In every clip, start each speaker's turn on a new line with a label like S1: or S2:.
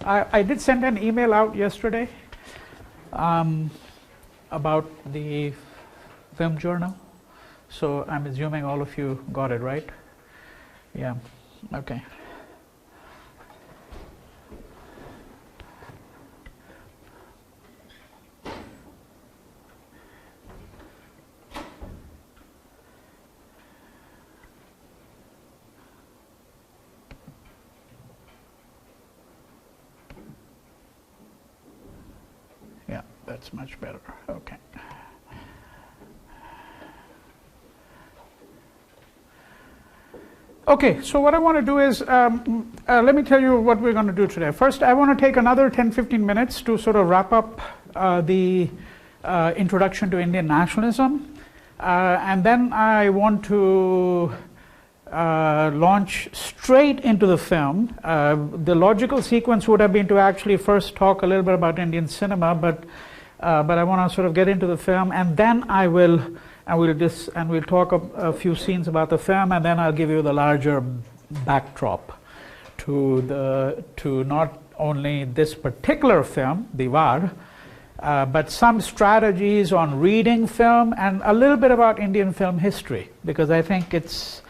S1: I did send an email out yesterday about the film journal. So I'm assuming all of you got it, right? Yeah, okay. Yeah, that's much better. Okay. Okay, so what I want to do is, let me tell you what we're going to do today. First, I want to take another 10-15 minutes to sort of wrap up the introduction to Indian nationalism. And then I want to launch straight into the film. The logical sequence would have been to actually first talk a little bit about Indian cinema, but I want to sort of get into the film, and then we'll talk a few scenes about the film, and then I'll give you the larger backdrop to not only this particular film, Deewaar, but some strategies on reading film and a little bit about Indian film history, because I think it's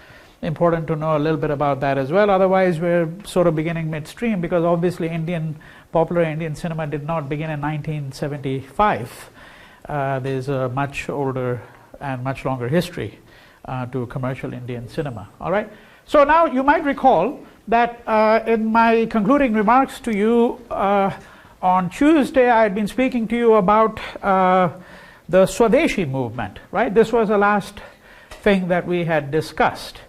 S1: important to know a little bit about that as well. Otherwise, we're sort of beginning midstream, because obviously popular Indian cinema did not begin in 1975. There's a much older and much longer history to commercial Indian cinema. All right. So now you might recall that in my concluding remarks to you on Tuesday, I had been speaking to you about the Swadeshi movement. Right. This was the last thing that we had discussed.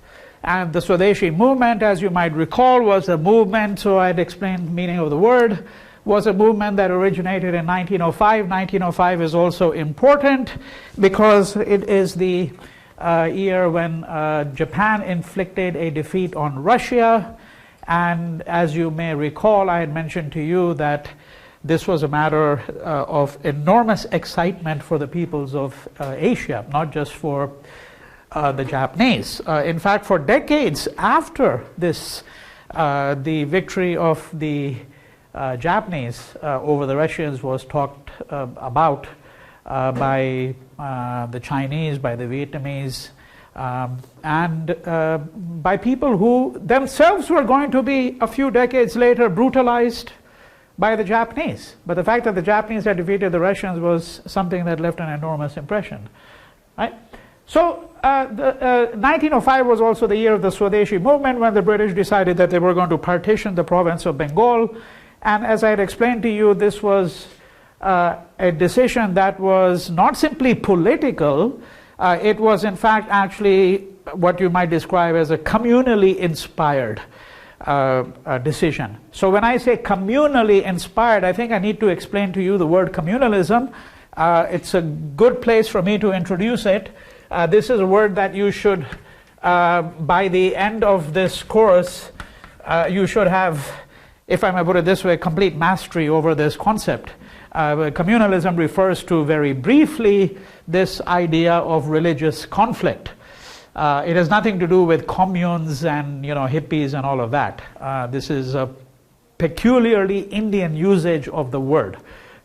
S1: And the Swadeshi movement, as you might recall, was a movement, so I had explained the meaning of the word, was a movement that originated in 1905. 1905 is also important because it is the year when Japan inflicted a defeat on Russia. And as you may recall, I had mentioned to you that this was a matter of enormous excitement for the peoples of Asia, not just for the Japanese. In fact, for decades after this, the victory of the Japanese over the Russians was talked about by the Chinese, by the Vietnamese, and by people who themselves were going to be a few decades later brutalized by the Japanese. But the fact that the Japanese had defeated the Russians was something that left an enormous impression. Right? So 1905 was also the year of the Swadeshi movement, when the British decided that they were going to partition the province of Bengal. And as I had explained to you, this was a decision that was not simply political, it was in fact actually what you might describe as a communally inspired decision. So when I say communally inspired, I think I need to explain to you the word communalism. It's a good place for me to introduce it. This is a word that you should, by the end of this course, you should have, if I may put it this way, complete mastery over this concept. Communalism refers to, very briefly, this idea of religious conflict. It has nothing to do with communes and hippies and all of that. This is a peculiarly Indian usage of the word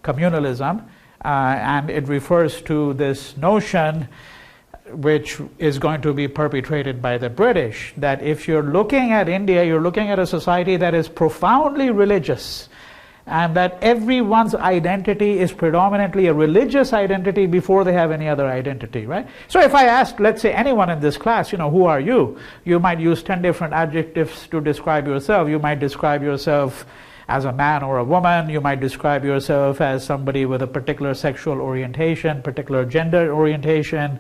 S1: communalism, and it refers to this notion, which is going to be perpetrated by the British, that if you're looking at India, you're looking at a society that is profoundly religious, and that everyone's identity is predominantly a religious identity before they have any other identity, right? So if I asked, let's say, anyone in this class, who are you? You might use 10 different adjectives to describe yourself. You might describe yourself as a man or a woman. You might describe yourself as somebody with a particular sexual orientation, particular gender orientation.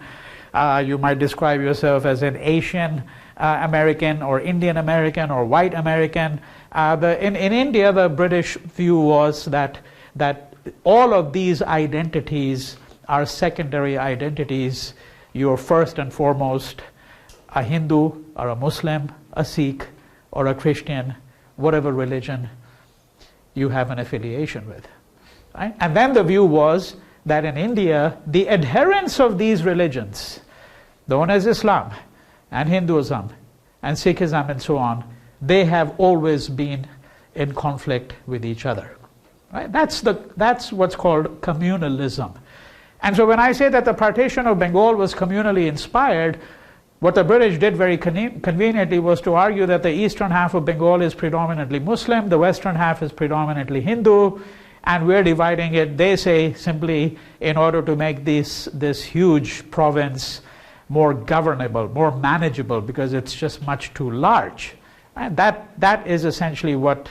S1: You might describe yourself as an Asian American or Indian American or white American. In India, the British view was that all of these identities are secondary identities. You're first and foremost a Hindu or a Muslim, a Sikh or a Christian, whatever religion you have an affiliation with. Right? And then the view was that in India, the adherents of these religions, known as Islam and Hinduism and Sikhism and so on, they have always been in conflict with each other. Right? That's what's called communalism. And so when I say that the partition of Bengal was communally inspired, what the British did very conveniently was to argue that the eastern half of Bengal is predominantly Muslim, the western half is predominantly Hindu, and we're dividing it, they say, simply in order to make this huge province more governable, more manageable, because it's just much too large. And that is essentially what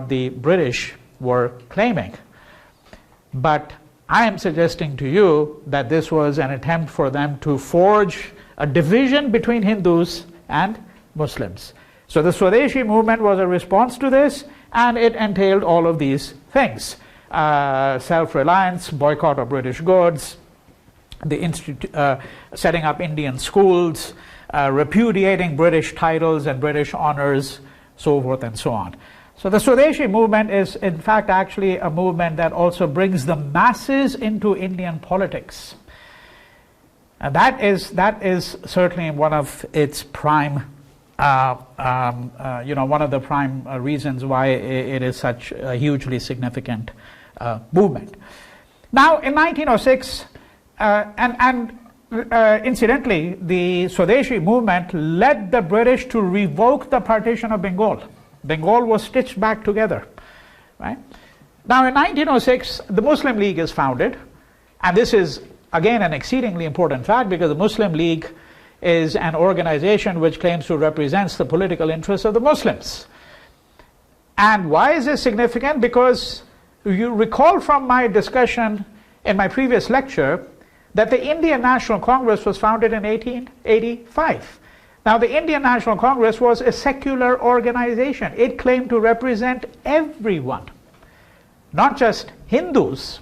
S1: the British were claiming. But I am suggesting to you that this was an attempt for them to forge a division between Hindus and Muslims. So the Swadeshi movement was a response to this, and it entailed all of these things. Self-reliance, boycott of British goods, the setting up Indian schools, repudiating British titles and British honors, so forth and so on. So the Swadeshi movement is in fact actually a movement that also brings the masses into Indian politics. And that is certainly one of its prime, one of the prime reasons why it is such a hugely significant movement. Now, in 1906, incidentally, the Swadeshi movement led the British to revoke the partition of Bengal. Bengal was stitched back together. Right? Now, in 1906, the Muslim League is founded, and this is again an exceedingly important fact because the Muslim League is an organization which claims to represent the political interests of the Muslims. And why is this significant? Because you recall from my discussion in my previous lecture that the Indian National Congress was founded in 1885. Now, the Indian National Congress was a secular organization. It claimed to represent everyone, not just Hindus.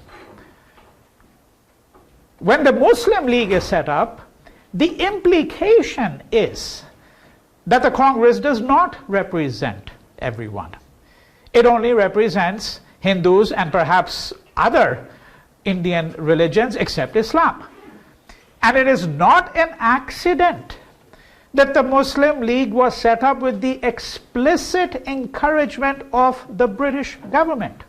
S1: When the Muslim League is set up, the implication is that the Congress does not represent everyone. It only represents Hindus and perhaps other Indian religions except Islam. And it is not an accident that the Muslim League was set up with the explicit encouragement of the British government.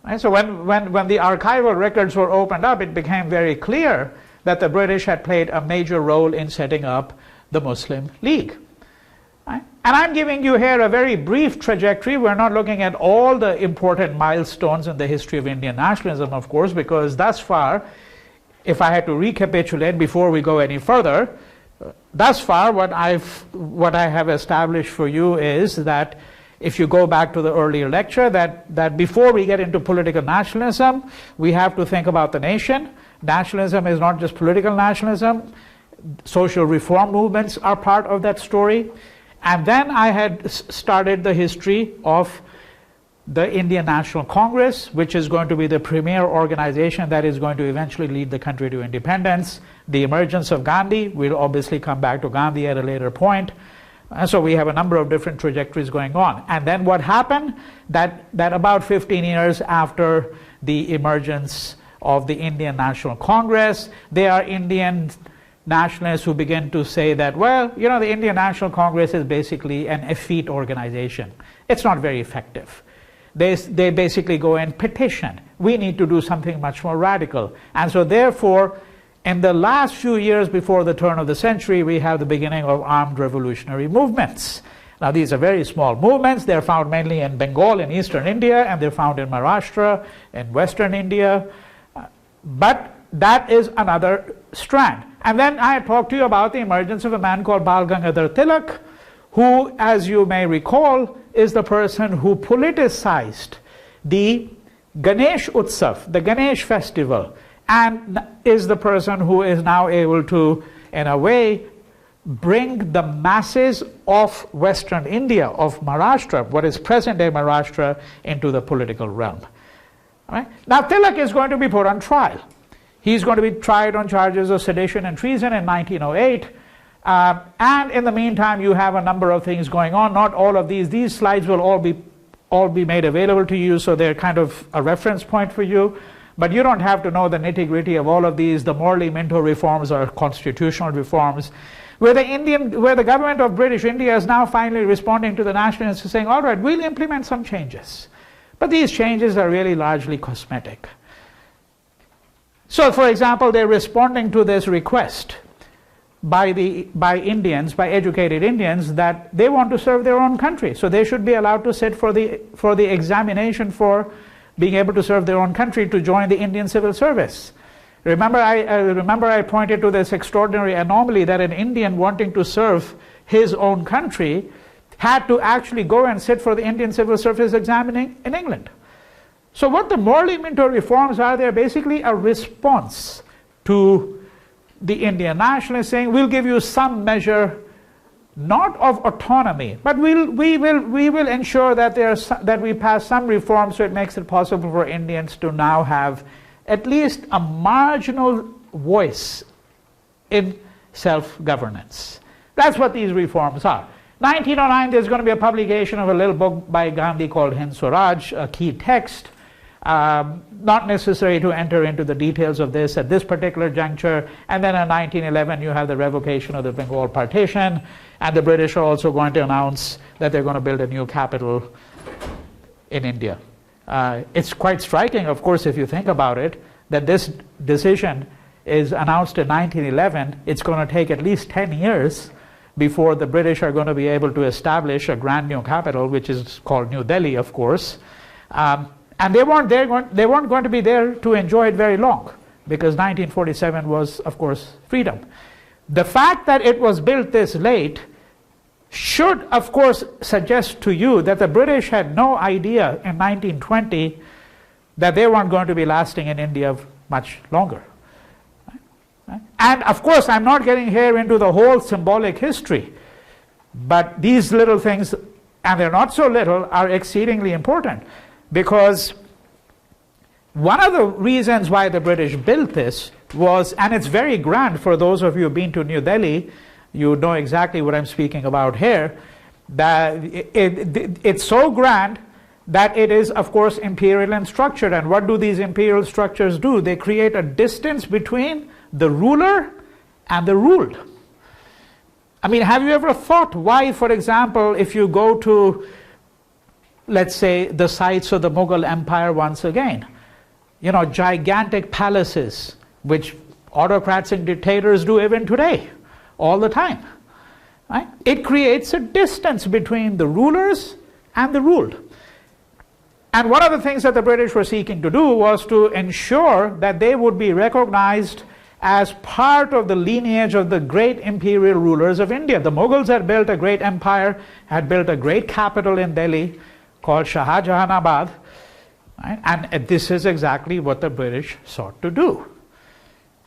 S1: Right? So when the archival records were opened up, it became very clear that the British had played a major role in setting up the Muslim League. Right? And I'm giving you here a very brief trajectory. We're not looking at all the important milestones in the history of Indian nationalism, of course, because thus far, if I had to recapitulate before we go any further, thus far what I have established for you is that if you go back to the earlier lecture, that before we get into political nationalism, we have to think about the nation. Nationalism is not just political nationalism. Social reform movements are part of that story. And then I had started the history of the Indian National Congress, which is going to be the premier organization that is going to eventually lead the country to independence. The emergence of Gandhi, we'll obviously come back to Gandhi at a later point. And so we have a number of different trajectories going on. And then what happened, that about 15 years after the emergence of the Indian National Congress, there are Indian nationalists who begin to say that, well, the Indian National Congress is basically an effete organization. It's not very effective. They basically go and petition. We need to do something much more radical. And so therefore, in the last few years before the turn of the century, we have the beginning of armed revolutionary movements. Now, these are very small movements. They're found mainly in Bengal in eastern India, and they're found in Maharashtra, in western India. But that is another strand. And then I talked to you about the emergence of a man called Bal Gangadhar Tilak, who, as you may recall, is the person who politicized the Ganesh Utsav, the Ganesh festival, and is the person who is now able to, in a way, bring the masses of Western India, of Maharashtra, what is present-day Maharashtra, into the political realm. All right? Now, Tilak is going to be put on trial. He's going to be tried on charges of sedition and treason in 1908. And in the meantime, you have a number of things going on. Not all of these slides will all be made available to you, so they're kind of a reference point for you. But you don't have to know the nitty-gritty of all of these. The Morley-Minto reforms are constitutional reforms. where the government of British India is now finally responding to the nationalists and saying, all right, we'll implement some changes. But these changes are really largely cosmetic. So, for example, they're responding to this request by Indians, by educated Indians, that they want to serve their own country. So they should be allowed to sit for the examination for being able to serve their own country, to join the Indian civil service. Remember I pointed to this extraordinary anomaly that an Indian wanting to serve his own country had to actually go and sit for the Indian civil service examining in England. So what the Morley-Minto reforms are, they're basically a response to the Indian nationalists saying, we'll give you some measure, not of autonomy, but we will ensure that that we pass some reforms so it makes it possible for Indians to now have at least a marginal voice in self-governance. That's what these reforms are. 1909, there's going to be a publication of a little book by Gandhi called Hind Swaraj, a key text. Not necessary to enter into the details of this at this particular juncture. And then in 1911, you have the revocation of the Bengal partition, and the British are also going to announce that they're going to build a new capital in India. It's quite striking, of course, if you think about it, that this decision is announced in 1911. It's going to take at least 10 years before the British are going to be able to establish a grand new capital, which is called New Delhi, of course. And they weren't going to be there to enjoy it very long, because 1947 was, of course, freedom. The fact that it was built this late should, of course, suggest to you that the British had no idea in 1920 that they weren't going to be lasting in India much longer. And, of course, I'm not getting here into the whole symbolic history, but these little things, and they're not so little, are exceedingly important. Because one of the reasons why the British built this was, and it's very grand for those of you who've been to New Delhi, you know exactly what I'm speaking about here, that it's so grand that it is, of course, imperial in structure. And what do these imperial structures do? They create a distance between the ruler and the ruled. I mean, have you ever thought why, for example, if you go to, let's say, the sites of the Mughal Empire once again, you know, gigantic palaces, which autocrats and dictators do even today, all the time, right? It creates a distance between the rulers and the ruled. And one of the things that the British were seeking to do was to ensure that they would be recognized as part of the lineage of the great imperial rulers of India. The Mughals had built a great empire, had built a great capital in Delhi, called Shahjahanabad, right? And this is exactly what the British sought to do.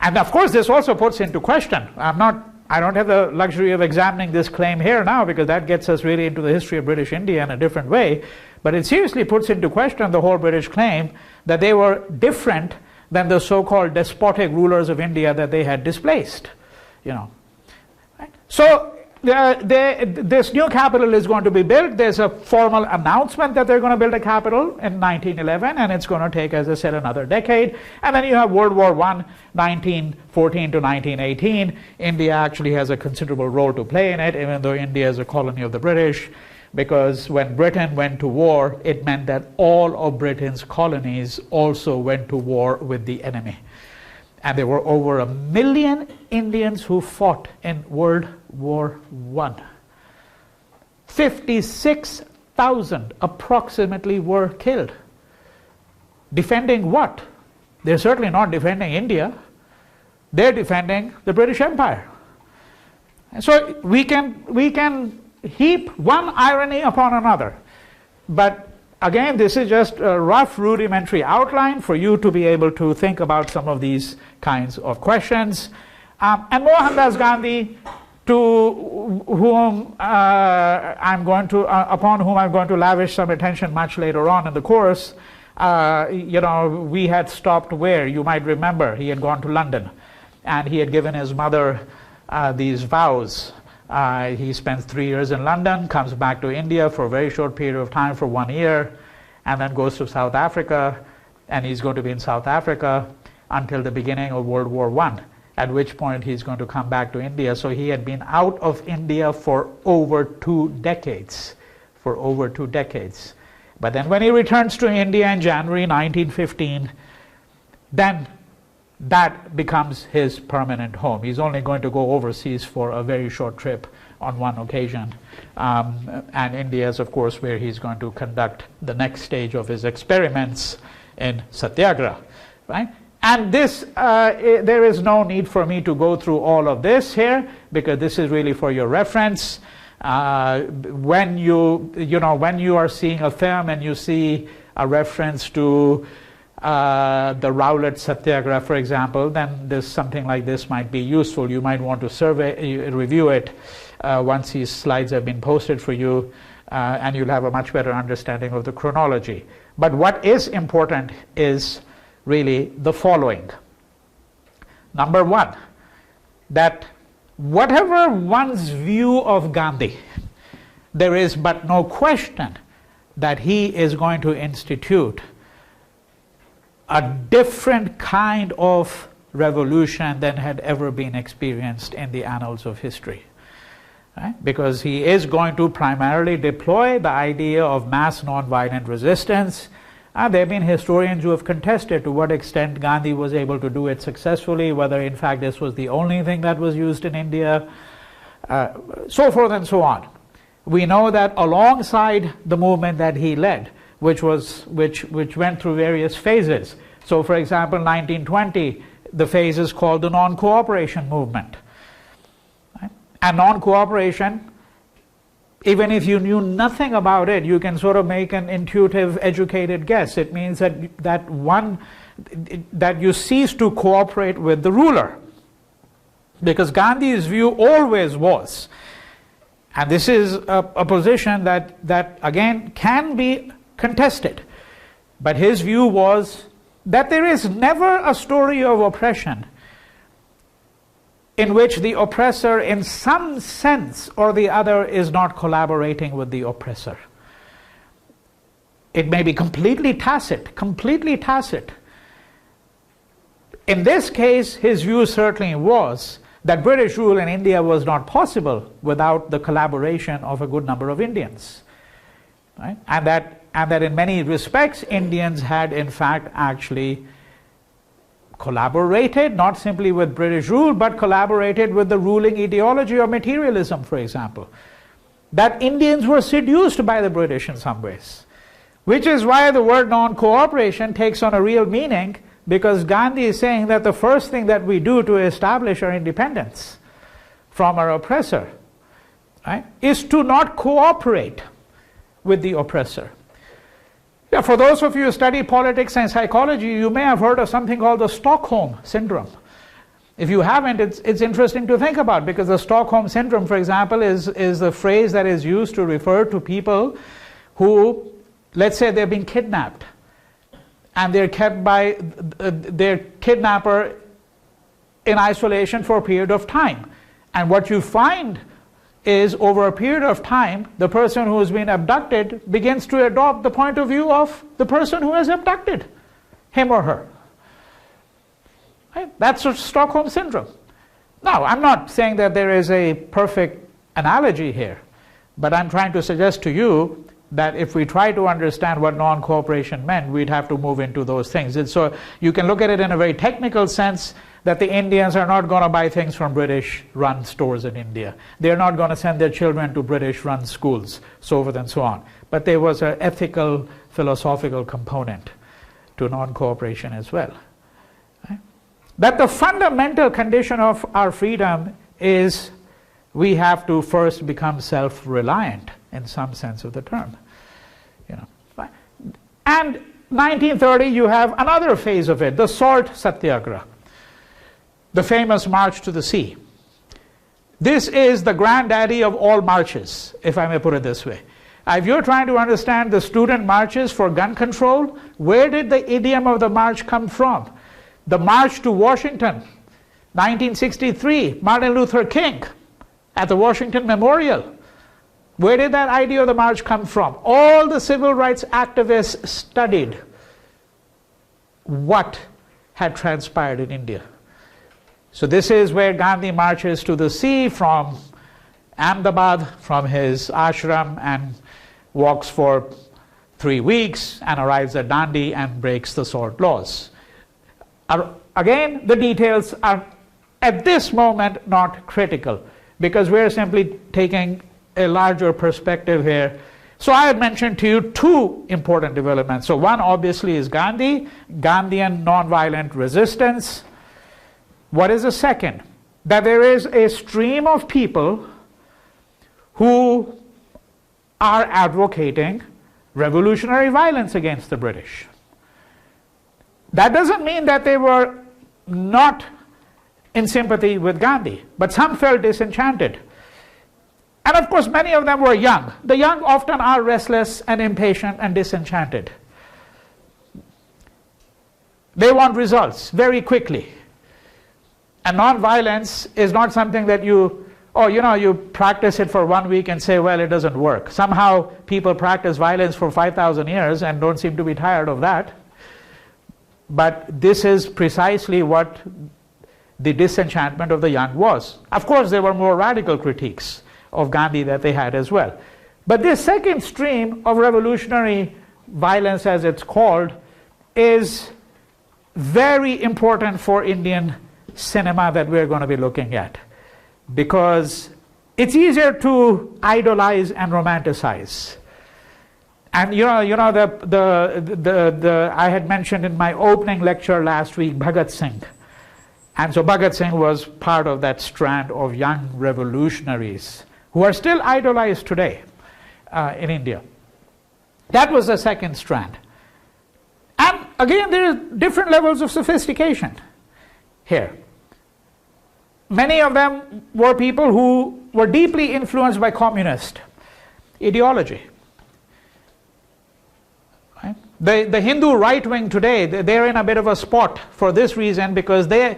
S1: And of course, this also puts into question, I don't have the luxury of examining this claim here now, because that gets us really into the history of British India in a different way, but it seriously puts into question the whole British claim that they were different than the so-called despotic rulers of India that they had displaced, you know. Right? So this new capital is going to be built. There's a formal announcement that they're going to build a capital in 1911, and it's going to take, as I said, another decade. And then you have World War I, 1914 to 1918. India actually has a considerable role to play in it, even though India is a colony of the British, because when Britain went to war, it meant that all of Britain's colonies also went to war with the enemy. And there were over 1 million Indians who fought in World War I. 56,000 approximately were killed. Defending what? They're certainly not defending India. They're defending the British Empire. And so we can heap one irony upon another. But again, this is just a rough rudimentary outline for you to be able to think about some of these kinds of questions. And Mohandas Gandhi, upon whom I'm going to lavish some attention much later on in the course, you know, we had stopped where, you might remember, he had gone to London, and he had given his mother these vows. He spends 3 years in London, comes back to India for a very short period of time, for 1 year, and then goes to South Africa, and he's going to be in South Africa until the beginning of World War I. at which point he's going to come back to India. So he had been out of India for over 2 decades. For over 2 decades. But then when he returns to India in January 1915, then that becomes his permanent home. He's only going to go overseas for a very short trip on one occasion. And India is, of course, where he's going to conduct the next stage of his experiments in Satyagraha. Right? And this, there is no need for me to go through all of this here, because this is really for your reference. When when you are seeing a film and you see a reference to the Rowlatt Satyagraha, for example, then something like this might be useful. You might want to review it once these slides have been posted for you, and you'll have a much better understanding of the chronology. But what is important is really the following. Number one, that whatever one's view of Gandhi, there is but no question that he is going to institute a different kind of revolution than had ever been experienced in the annals of history. Right? Because he is going to primarily deploy the idea of mass nonviolent resistance. There have been historians who have contested to what extent Gandhi was able to do it successfully, whether in fact this was the only thing that was used in India, so forth and so on. We know that alongside the movement that he led, which went through various phases. So for example, 1920, the phase is called the non-cooperation movement. Right? And non-cooperation, even if you knew nothing about it, you can sort of make an intuitive, educated guess. It means that you cease to cooperate with the ruler. Because Gandhi's view always was, and this is a position that again can be contested, but his view was that there is never a story of oppression in which the oppressor in some sense or the other is not collaborating with the oppressor. It may be completely tacit. In this case, his view certainly was that British rule in India was not possible without the collaboration of a good number of Indians. Right? And that in many respects, Indians had in fact actually collaborated, not simply with British rule, but collaborated with the ruling ideology of materialism, for example. That Indians were seduced by the British in some ways. Which is why the word non-cooperation takes on a real meaning, because Gandhi is saying that the first thing that we do to establish our independence from our oppressor, right, is to not cooperate with the oppressor. Yeah, for those of you who study politics and psychology, you may have heard of something called the Stockholm Syndrome. If you haven't, it's interesting to think about, because the Stockholm Syndrome, for example, is a phrase that is used to refer to people who, let's say they've been kidnapped, and they're kept by their kidnapper in isolation for a period of time. And what you find is, over a period of time, the person who has been abducted begins to adopt the point of view of the person who has abducted him or her. Right? That's a Stockholm Syndrome. Now, I'm not saying that there is a perfect analogy here, but I'm trying to suggest to you that if we try to understand what non-cooperation meant, we'd have to move into those things. And so you can look at it in a very technical sense, that the Indians are not going to buy things from British-run stores in India. They're not going to send their children to British-run schools, so forth and so on. But there was an ethical, philosophical component to non-cooperation as well. Right? That the fundamental condition of our freedom is we have to first become self-reliant in some sense of the term. And 1930, you have another phase of it, the Salt Satyagraha, the famous march to the sea. This is the granddaddy of all marches, if I may put it this way. If you're trying to understand the student marches for gun control, where did the idiom of the march come from? The March to Washington, 1963, Martin Luther King at the Washington Memorial. Where did that idea of the march come from? All the civil rights activists studied what had transpired in India. So this is where Gandhi marches to the sea from Ahmedabad, from his ashram, and walks for 3 weeks and arrives at Dandi and breaks the salt laws. Again, the details are at this moment not critical, because we're simply taking a larger perspective here. So I had mentioned to you 2 important developments. So one obviously is Gandhian nonviolent resistance. What is the second? That there is a stream of people who are advocating revolutionary violence against the British. That doesn't mean that they were not in sympathy with Gandhi, but some felt disenchanted. And of course, many of them were young. The young often are restless and impatient and disenchanted. They want results very quickly. And non-violence is not something that you practice it for 1 week and say, well, it doesn't work. Somehow people practice violence for 5,000 years and don't seem to be tired of that. But this is precisely what the disenchantment of the young was. Of course, there were more radical critiques of Gandhi that they had as well. But this second stream of revolutionary violence, as it's called, is very important for Indian cinema that we're going to be looking at, because it's easier to idolize and romanticize. And I had mentioned in my opening lecture last week Bhagat Singh. And so Bhagat Singh was part of that strand of young revolutionaries who are still idolized today in India. That was the second strand. And again, there are different levels of sophistication here. Many of them were people who were deeply influenced by communist ideology. Right? The Hindu right wing today, they're in a bit of a spot for this reason, because they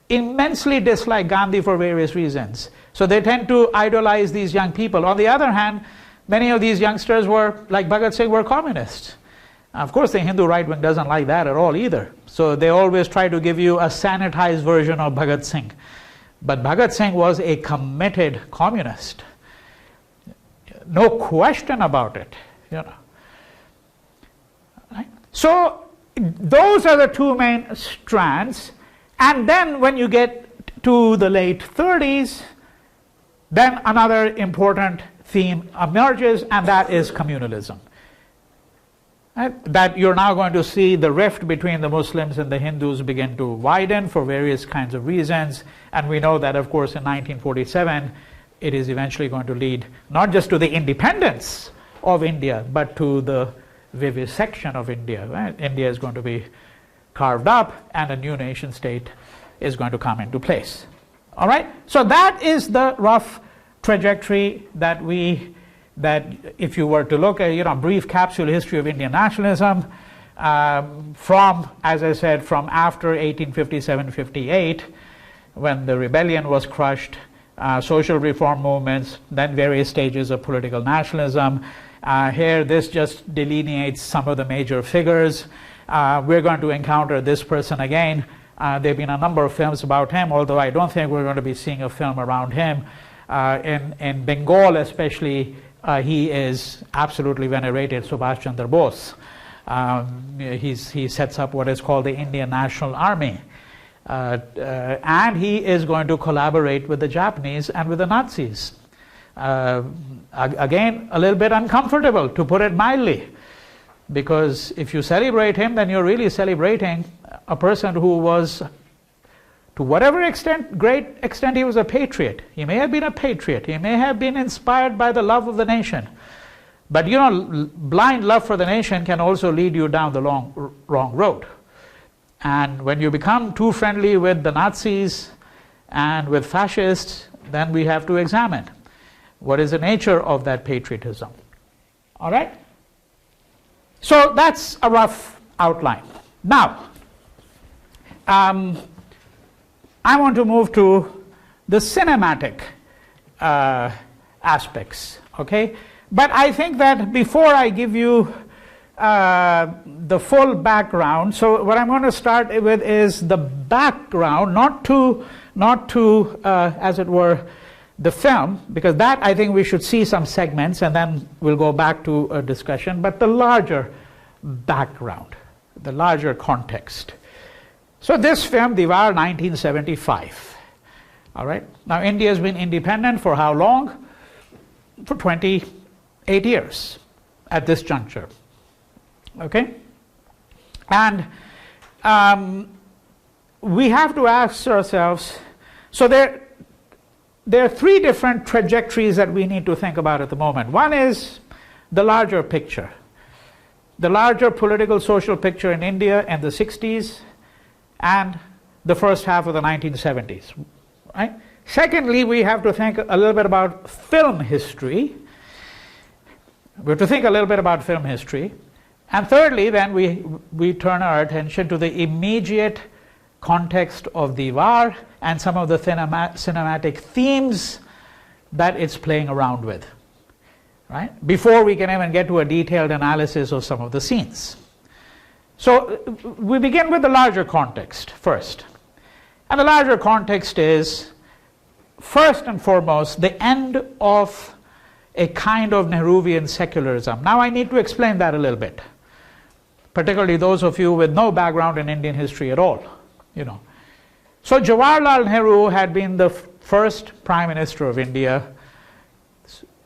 S1: immensely dislike Gandhi for various reasons. So they tend to idolize these young people. On the other hand, many of these youngsters were, like Bhagat Singh, were communists. Of course, the Hindu right wing doesn't like that at all either. So they always try to give you a sanitized version of Bhagat Singh. But Bhagat Singh was a committed communist. No question about it. Right? So those are the 2 main strands. And then when you get to the late 30s, then another important theme emerges, and that is communalism. That you're now going to see the rift between the Muslims and the Hindus begin to widen for various kinds of reasons. And we know that, of course, in 1947, it is eventually going to lead not just to the independence of India, but to the vivisection of India. Right? India is going to be carved up, and a new nation state is going to come into place. All right? So that is the rough trajectory that if you were to look at a brief capsule history of Indian nationalism, from, as I said, from after 1857-58, when the rebellion was crushed, social reform movements, then various stages of political nationalism. Here, this just delineates some of the major figures. We're going to encounter this person again. There have been a number of films about him, although I don't think we're going to be seeing a film around him. In Bengal especially, he is absolutely venerated, Subhash Chandra Bose. He sets up what is called the Indian National Army. And he is going to collaborate with the Japanese and with the Nazis. Again, a little bit uncomfortable, to put it mildly, because if you celebrate him, then you're really celebrating a person who was, to whatever extent, great extent, he was a patriot. He may have been a patriot. He may have been inspired by the love of the nation. But blind love for the nation can also lead you down the wrong road. And when you become too friendly with the Nazis and with fascists, then we have to examine what is the nature of that patriotism. All right? So that's a rough outline. Now, I want to move to the cinematic aspects, okay? But I think that before I give you the full background. So what I'm going to start with is the background, not to as it were, the film, because that I think we should see some segments and then we'll go back to a discussion, but the larger background, the larger context. So this film, Deewaar, 1975. All right. Now India has been independent for how long? For 28 years at this juncture. Okay? And we have to ask ourselves, so there are three different trajectories that we need to think about at the moment. One is the larger picture, the larger political social picture in India in the 60s and the first half of the 1970s. Right? Secondly, we have to think a little bit about film history. We have to think a little bit about film history. And thirdly, then we turn our attention to the immediate context of Deewaar and some of the cinematic themes that it's playing around with, right? Before we can even get to a detailed analysis of some of the scenes. So we begin with the larger context first. And the larger context is, first and foremost, the end of a kind of Nehruvian secularism. Now I need to explain that a little bit, particularly those of you with no background in Indian history at all. You know. So Jawaharlal Nehru had been the first Prime Minister of India.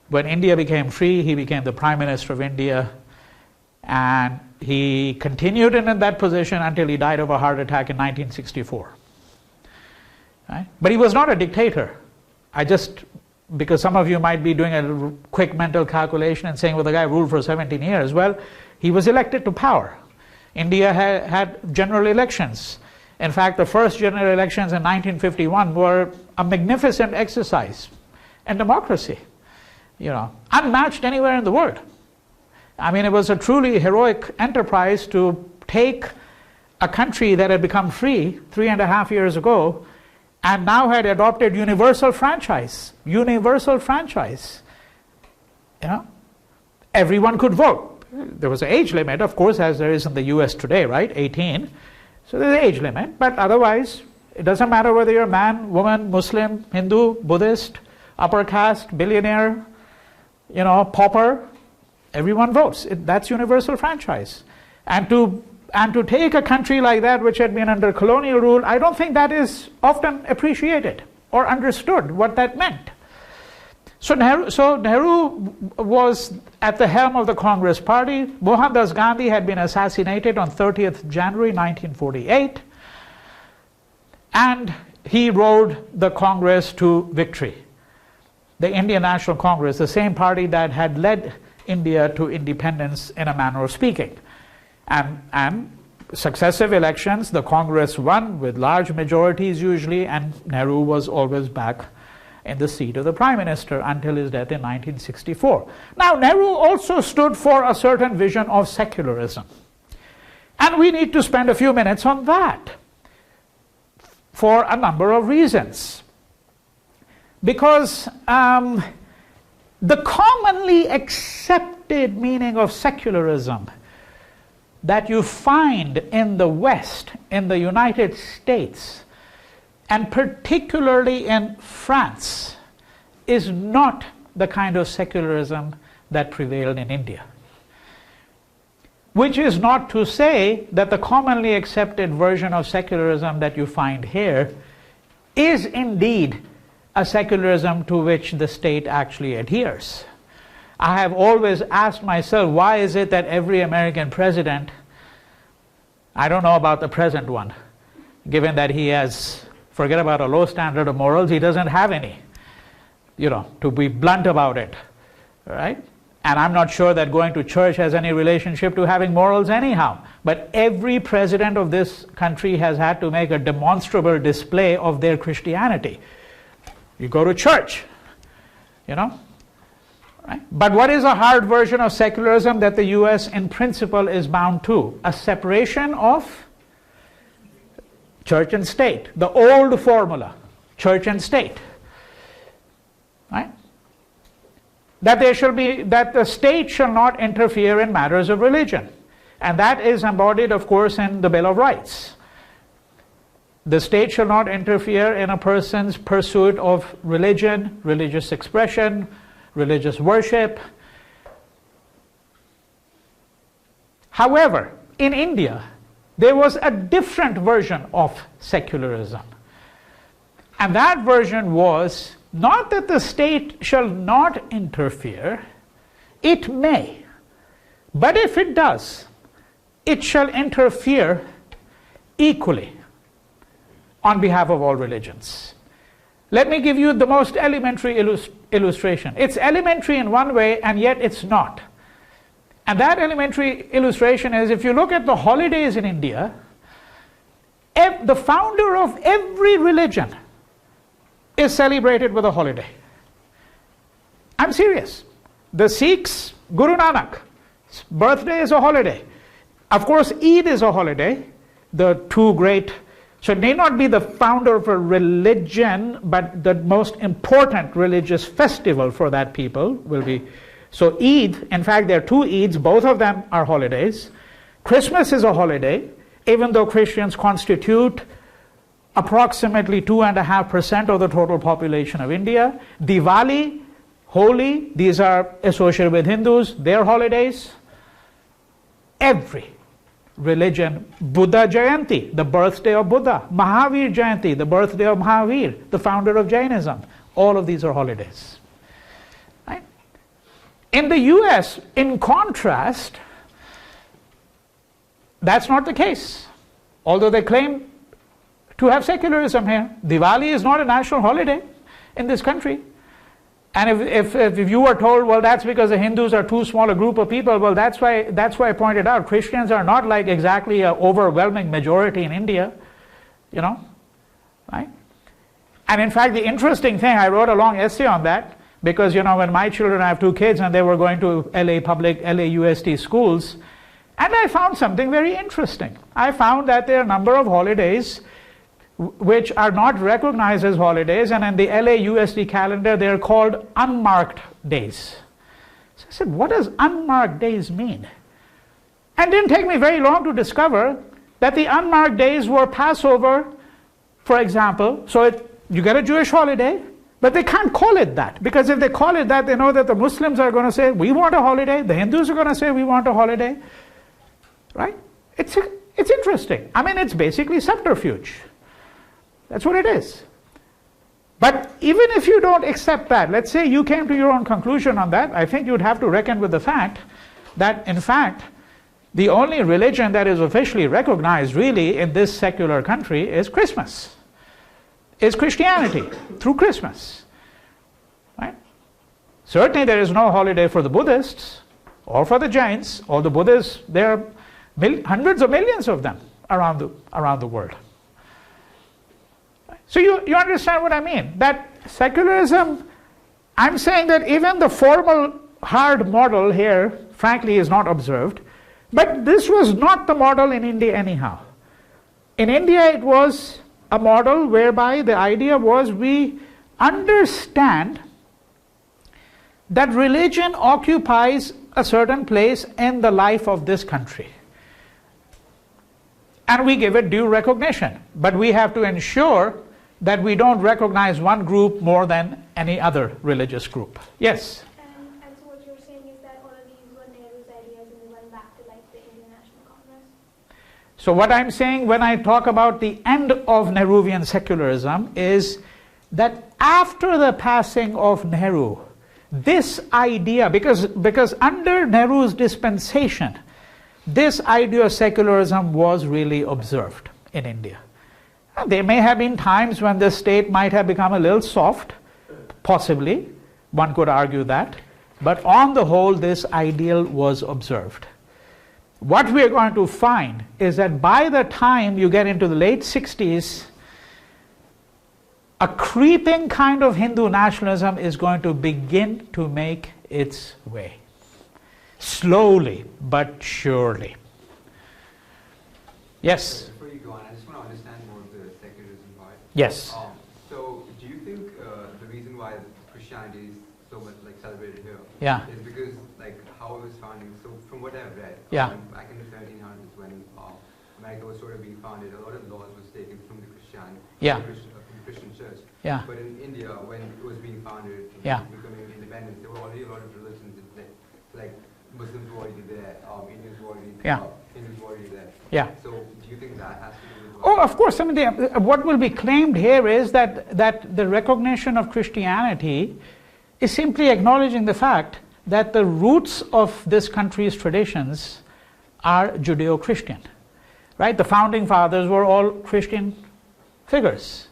S1: When India became free, he became the Prime Minister of India, and he continued in that position until he died of a heart attack in 1964. Right? But he was not a dictator. Because some of you might be doing a quick mental calculation and saying, well, the guy ruled for 17 years. Well, he was elected to power. India had general elections. In fact, the first general elections in 1951 were a magnificent exercise in democracy, you know, unmatched anywhere in the world. I mean, it was a truly heroic enterprise to take a country that had become free 3.5 years ago and now had adopted universal franchise. Universal franchise. You know, everyone could vote. There was an age limit, of course, as there is in the US today, right? 18. So there's an age limit, but otherwise, it doesn't matter whether you're a man, woman, Muslim, Hindu, Buddhist, upper caste, billionaire, you know, pauper, everyone votes. That's universal franchise. And to take a country like that, which had been under colonial rule, I don't think that is often appreciated or understood what that meant. So Nehru was at the helm of the Congress Party. Mohandas Gandhi had been assassinated on 30th January 1948. And he rode the Congress to victory. The Indian National Congress, the same party that had led India to independence in a manner of speaking. And successive elections, the Congress won with large majorities usually, and Nehru was always back in the seat of the Prime Minister until his death in 1964. Now, Nehru also stood for a certain vision of secularism. And we need to spend a few minutes on that for a number of reasons. Because the commonly accepted meaning of secularism that you find in the West, in the United States, and particularly in France, is not the kind of secularism that prevailed in India. Which is not to say that the commonly accepted version of secularism that you find here is indeed a secularism to which the state actually adheres. I have always asked myself, why is it that every American president, I don't know about the present one, given that he has, forget about a low standard of morals, he doesn't have any, you know, to be blunt about it, right? And I'm not sure that going to church has any relationship to having morals anyhow. But every president of this country has had to make a demonstrable display of their Christianity. You go to church, you know. Right? But what is a hard version of secularism that the US in principle is bound to? A separation of church and state. The old formula, church and state. Right? That the state shall not interfere in matters of religion. And that is embodied, of course, in the Bill of Rights. The state shall not interfere in a person's pursuit of religion, religious expression, religious worship. However, in India, there was a different version of secularism. And that version was not that the state shall not interfere, it may. But if it does, it shall interfere equally on behalf of all religions. Let me give you the most elementary illustration. It's elementary in one way, and yet it's not. And that elementary illustration is, if you look at the holidays in India, the founder of every religion is celebrated with a holiday. I'm serious. The Sikhs, Guru Nanak's birthday is a holiday. Of course, Eid is a holiday. The two great, so it may not be the founder of a religion, but the most important religious festival for that people will be. So Eid, in fact, there are two Eids, both of them are holidays. Christmas is a holiday, even though Christians constitute approximately 2.5% of the total population of India. Diwali, Holi, these are associated with Hindus, their holidays. Every religion, Buddha Jayanti, the birthday of Buddha, Mahavir Jayanti, the birthday of Mahavir, the founder of Jainism, all of these are holidays. Right? In the US, in contrast, that's not the case. Although they claim to have secularism here, Diwali is not a national holiday in this country. And if you were told, well, that's because the Hindus are too small a group of people, well, that's why I pointed out Christians are not like exactly an overwhelming majority in India, you know, right? And in fact, the interesting thing, I wrote a long essay on that, because, you know, when my children, I have two kids, and they were going to LA UST schools, and I found something very interesting. I found that there are a number of holidays which are not recognized as holidays, and in the LA USD calendar they are called Unmarked Days. So I said, what does Unmarked Days mean? And it didn't take me very long to discover that the Unmarked Days were Passover, for example. So you get a Jewish holiday, but they can't call it that, because if they call it that, they know that the Muslims are going to say, we want a holiday, the Hindus are going to say, we want a holiday, right? It's interesting. I mean, it's basically subterfuge. That's what it is. But even if you don't accept that, let's say you came to your own conclusion on that, I think you'd have to reckon with the fact that, in fact, the only religion that is officially recognized really in this secular country is Christmas, is Christianity through Christmas. Right? Certainly there is no holiday for the Buddhists or for the Jains or the Buddhists. There are hundreds of millions of them around the world. So you understand what I mean? That secularism, I'm saying that even the formal hard model here, frankly, is not observed. But this was not the model in India anyhow. In India, it was a model whereby the idea was we understand that religion occupies a certain place in the life of this country. And we give it due recognition. But we have to ensure that we don't recognize one group more than any other religious group. Yes?
S2: And so what you're saying is that all of these were Nehru's ideas and they went back to like the Indian National Congress?
S1: So what I'm saying when I talk about the end of Nehruvian secularism is that after the passing of Nehru, this idea, because under Nehru's dispensation, this idea of secularism was really observed in India. There may have been times when the state might have become a little soft, possibly, one could argue that, but on the whole this ideal was observed. What we are going to find is that by the time you get into the late 60s, a creeping kind of Hindu nationalism is going to begin to make its way. Slowly but surely. Yes?
S3: Before you go on, I just want to understand more of the secularism part.
S1: Yes.
S3: So do you think the reason why Christianity is so much like celebrated here
S1: Yeah.
S3: is because like how it was founding. So from what I've read,
S1: Yeah.
S3: back in the 1700s when America was sort of being founded, a lot of laws was taken from the
S1: Yeah.
S3: from the Christian church.
S1: Yeah.
S3: But in India, when it was being founded,
S1: Yeah.
S3: becoming independent, there were already a lot of religions in play. Like Muslims were already there, Indians were already there,
S1: Yeah.
S3: Hindus were already there.
S1: Yeah.
S3: So do you think that has to do with
S1: Oh, of course. I mean, what will be claimed here is that the recognition of Christianity is simply acknowledging the fact that the roots of this country's traditions are Judeo-Christian, right? The founding fathers were all Christian figures,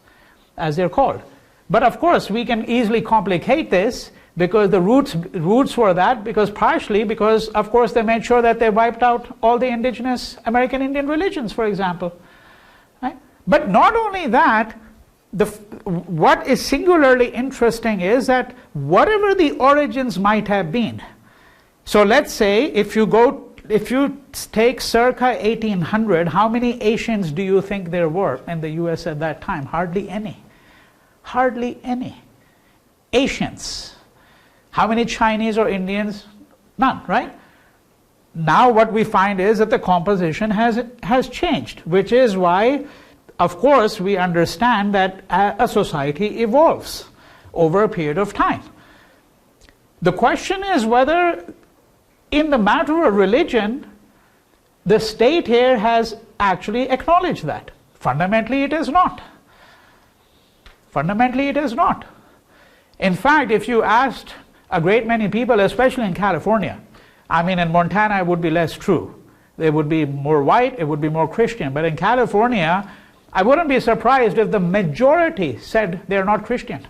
S1: as they're called. But of course, we can easily complicate this because the roots were that, partially because, of course, they made sure that they wiped out all the indigenous American Indian religions, for example. Right? But not only that, what is singularly interesting is that whatever the origins might have been, so let's say if you take circa 1800, how many Asians do you think there were in the US at that time? Hardly any. Hardly any. Asians. How many Chinese or Indians? None, right? Now what we find is that the composition has changed, which is why, of course, we understand that a society evolves over a period of time. The question is whether, in the matter of religion, the state here has actually acknowledged that. Fundamentally, it is not. Fundamentally, it is not. In fact, if you asked a great many people, especially in California, I mean, in Montana, it would be less true. They would be more white, it would be more Christian. But in California, I wouldn't be surprised if the majority said they're not Christian.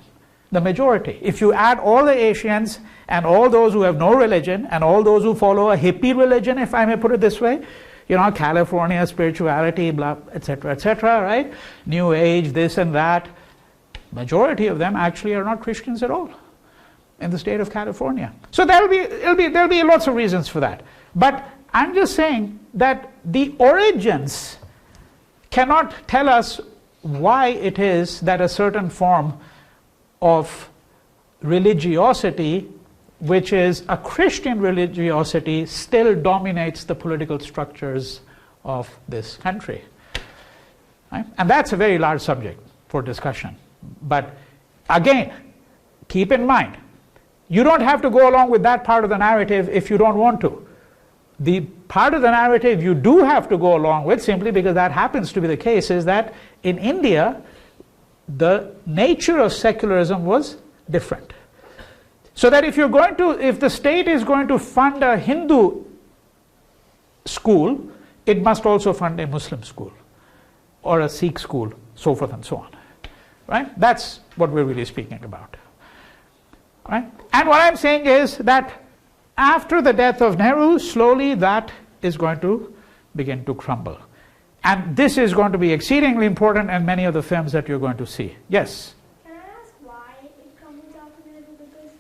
S1: The majority. If you add all the Asians and all those who have no religion and all those who follow a hippie religion, if I may put it this way, you know, California, spirituality, blah, etc., right? New Age, this and that. Majority of them actually are not Christians at all in the state of California. So there'll be lots of reasons for that. But I'm just saying that the origins cannot tell us why it is that a certain form of religiosity, which is a Christian religiosity, still dominates the political structures of this country. Right? And that's a very large subject for discussion. But again, keep in mind, you don't have to go along with that part of the narrative if you don't want to. The part of the narrative you do have to go along with, simply because that happens to be the case, is that in India, the nature of secularism was different. So that if the state is going to fund a Hindu school, it must also fund a Muslim school or a Sikh school, so forth and so on. Right? That's what we're really speaking about. Right? And what I'm saying is that after the death of Nehru, slowly that is going to begin to crumble. And this is going to be exceedingly important in many of the films that you're going to see. Yes?
S2: Can I ask why it crumbles after Nehru? Because,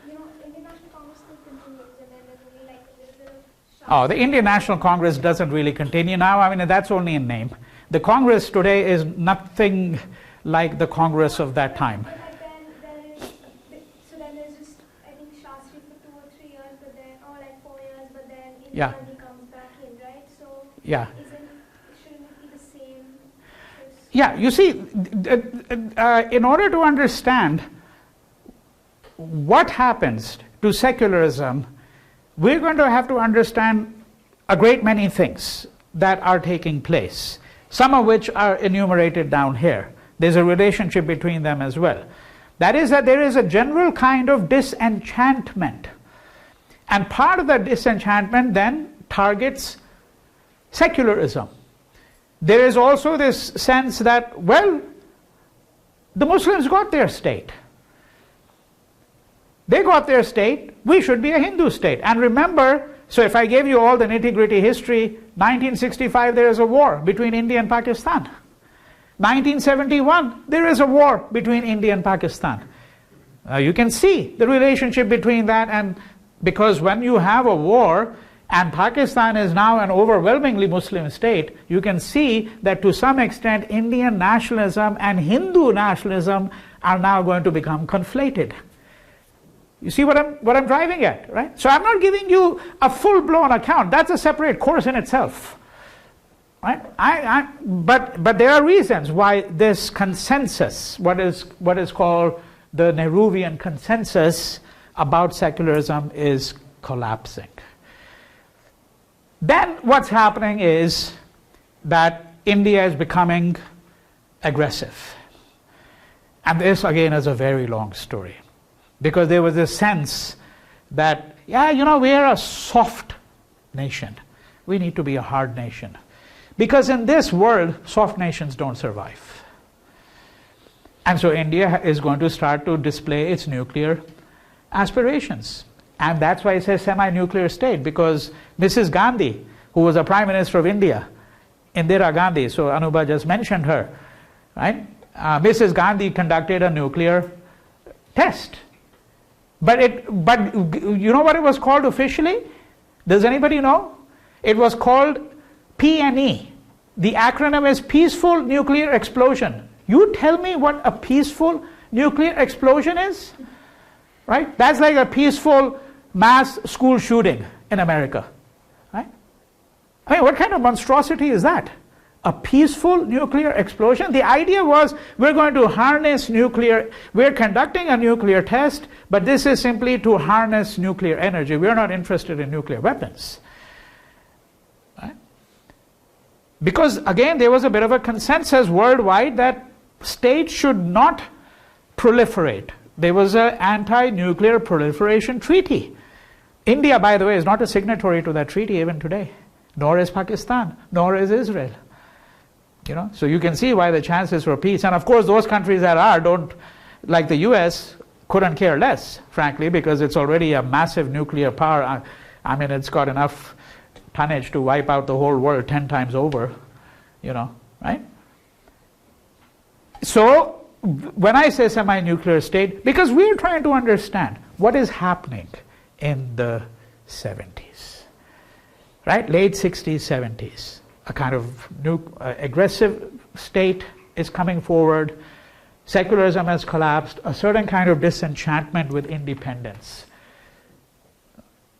S2: you know, Indian National Congress still continues, and then there's only like a little bit of...
S1: Oh, the Indian National Congress doesn't really continue now. I mean, that's only in name. The Congress today is nothing like the Congress of that time.
S2: But then there's just, I think, Shastri for 2 or 3 years, but then, or like 4 years, but then
S1: Yeah.
S2: Gandhi comes back in, right? So
S1: Yeah.
S2: shouldn't it be the same?
S1: Yeah, you see, in order to understand what happens to secularism, we're going to have to understand a great many things that are taking place, some of which are enumerated down here. There's a relationship between them as well. That is that there is a general kind of disenchantment. And part of that disenchantment then targets secularism. There is also this sense that, well, the Muslims got their state. They got their state, we should be a Hindu state. And remember, so if I gave you all the nitty-gritty history, 1965 there is a war between India and Pakistan. 1971 there is a war between India and Pakistan. You can see the relationship between that, and because when you have a war and Pakistan is now an overwhelmingly Muslim state, you can see that to some extent Indian nationalism and Hindu nationalism are now going to become conflated. You see what I'm driving at, right? So I'm not giving you a full-blown account. That's a separate course in itself, right? But there are reasons why this consensus, what is called the Nehruvian consensus about secularism, is collapsing. Then what's happening is that India is becoming aggressive. And this again is a very long story, because there was a sense that, yeah, we are a soft nation. We need to be a hard nation. Because in this world, soft nations don't survive. And so India is going to start to display its nuclear aspirations. And that's why it's a semi-nuclear state, because Mrs. Gandhi, who was a Prime Minister of India, Indira Gandhi, so Anuba just mentioned her, right? Mrs. Gandhi conducted a nuclear test. But you know what it was called officially? Does anybody know? It was called PNE. The acronym is Peaceful Nuclear Explosion. You tell me what a peaceful nuclear explosion is? Right? That's like a peaceful mass school shooting in America. Right? I mean, what kind of monstrosity is that? A peaceful nuclear explosion? The idea was, we're going to harness nuclear, we're conducting a nuclear test, but this is simply to harness nuclear energy. We're not interested in nuclear weapons. Right? Because again, there was a bit of a consensus worldwide that states should not proliferate. There was an anti-nuclear proliferation treaty. India, by the way, is not a signatory to that treaty even today. Nor is Pakistan, nor is Israel. So you can see why the chances for peace, and of course those countries that don't, like the US, couldn't care less, frankly, because it's already a massive nuclear power. I mean, it's got enough tonnage to wipe out the whole world 10 times over, right? So when I say semi-nuclear state, because we're trying to understand what is happening in the 70s, right? Late 60s, 70s. A kind of aggressive state is coming forward. Secularism has collapsed. A certain kind of disenchantment with independence.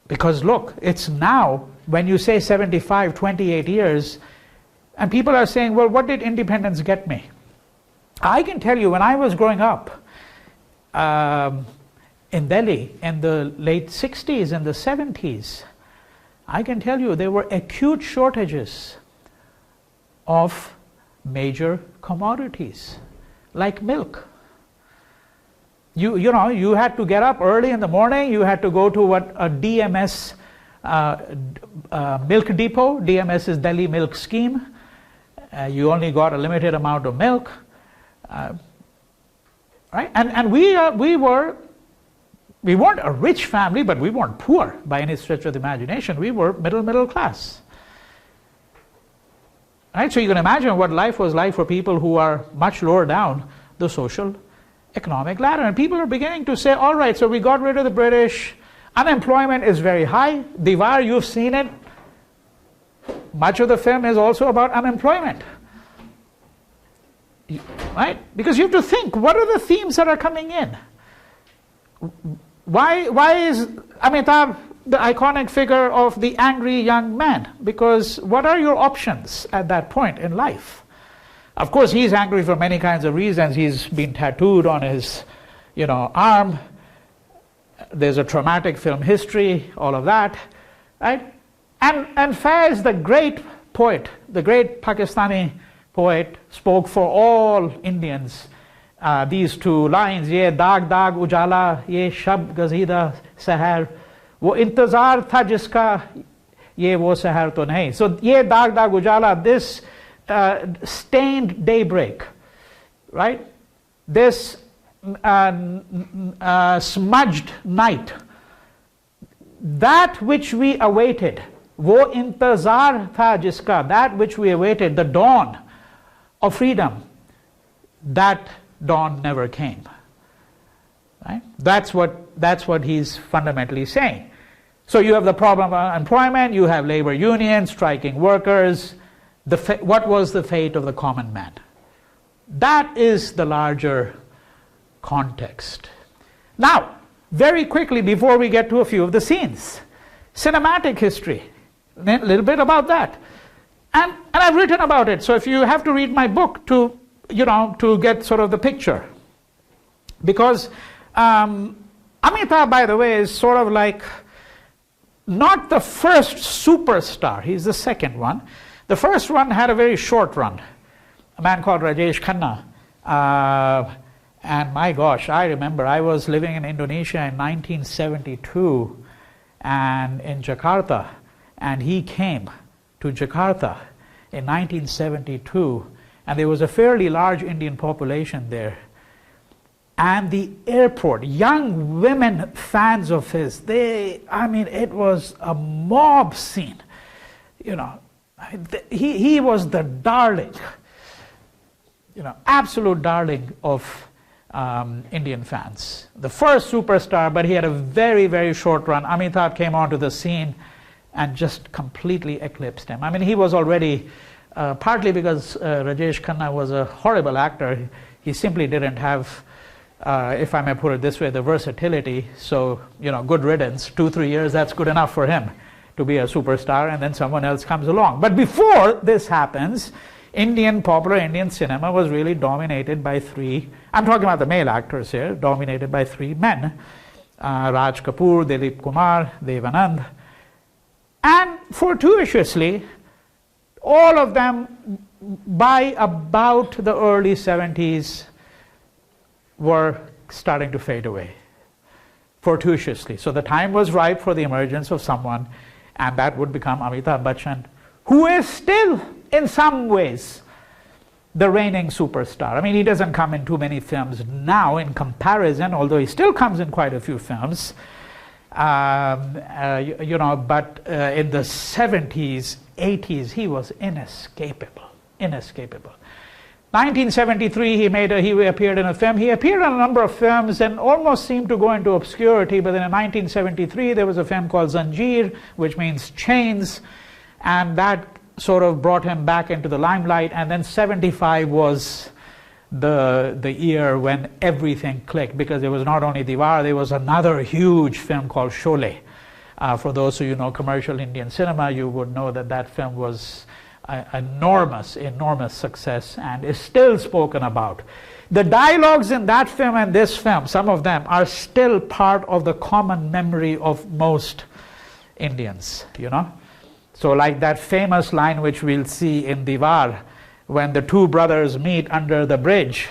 S1: Because look, it's now, when you say 75, 28 years, and people are saying, well, what did independence get me? I can tell you, when I was growing up in Delhi in the late 60s and the 70s, I can tell you there were acute shortages of major commodities, like milk. You had to get up early in the morning, you had to go to a DMS milk depot. DMS is Delhi Milk Scheme. You only got a limited amount of milk. Right? And we weren't a rich family, but we weren't poor by any stretch of the imagination. We were middle class. Right? So you can imagine what life was like for people who are much lower down the social economic ladder. And people are beginning to say, all right, so we got rid of the British. Unemployment is very high. Deewaar, you've seen it. Much of the film is also about unemployment. Right? Because you have to think, what are the themes that are coming in? Why is Amitabh the iconic figure of the angry young man? Because what are your options at that point in life? Of course, he's angry for many kinds of reasons. He's been tattooed on his, arm. There's a traumatic film history, all of that, right? And Faiz, the great poet, the great Pakistani poet, spoke for all Indians. These two lines, ye daag daag ujala, ye shab gazida sahar, wo intazar tha jiska, ye wo sahar to nahi. So ye daag daag ujala, this stained daybreak, right? This smudged night, that which we awaited, wo intazar tha jiska, that which we awaited, the dawn of freedom, that dawn never came. Right? That's what he's fundamentally saying. So you have the problem of unemployment, you have labor unions, striking workers. What was the fate of the common man? That is the larger context. Now, very quickly before we get to a few of the scenes. Cinematic history, a little bit about that. And I've written about it, so if you have to read my book to, to get sort of the picture. Because Amitabh, by the way, is sort of like not the first superstar, he's the second one. The first one had a very short run, a man called Rajesh Khanna. And my gosh, I remember I was living in Indonesia in 1972 and in Jakarta, and he came to Jakarta in 1972, and there was a fairly large Indian population there. And the airport, young women fans of his, it was a mob scene. He was the darling, absolute darling of Indian fans. The first superstar, but he had a very, very short run. Amitabh came onto the scene and just completely eclipsed him. He was already, partly because Rajesh Khanna was a horrible actor, he simply didn't have, if I may put it this way, the versatility. So, good riddance. 2-3 years, that's good enough for him to be a superstar, and then someone else comes along. But before this happens, popular Indian cinema was really dominated by three, I'm talking about the male actors here, dominated by three men. Raj Kapoor, Dilip Kumar, Dev Anand. And fortuitously, all of them, by about the early 70s, were starting to fade away, fortuitously. So the time was ripe for the emergence of someone, and that would become Amitabh Bachchan, who is still, in some ways, the reigning superstar. He doesn't come in too many films now in comparison, although he still comes in quite a few films. But in the 70s, 80s, he was inescapable. 1973, he appeared in a film. He appeared in a number of films and almost seemed to go into obscurity, but then in 1973, there was a film called Zanjeer, which means chains, and that sort of brought him back into the limelight. And then 75 was the year when everything clicked, because there was not only Deewaar, there was another huge film called Sholay. For those of you who know commercial Indian cinema, you would know that film was enormous success and is still spoken about. The dialogues in that film and this film, some of them, are still part of the common memory of most Indians, So like that famous line which we'll see in Deewaar, when the two brothers meet under the bridge,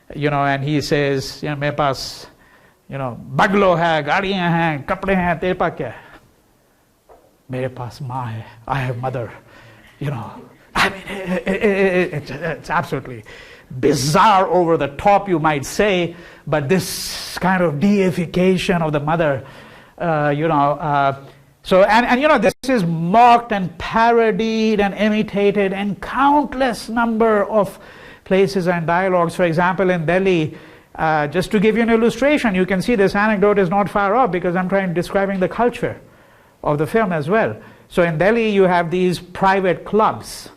S1: and he says, mere paas, baglo hai, gaadiyan hai, kapde hain, tere paas kya hai? Mere paas maa hai, I have mother. It's absolutely bizarre, over the top, you might say, but this kind of deification of the mother, So, this is mocked and parodied and imitated in countless number of places and dialogues. For example, in Delhi, just to give you an illustration, you can see this anecdote is not far off, because I'm describing the culture of the film as well. So in Delhi, you have these private clubs.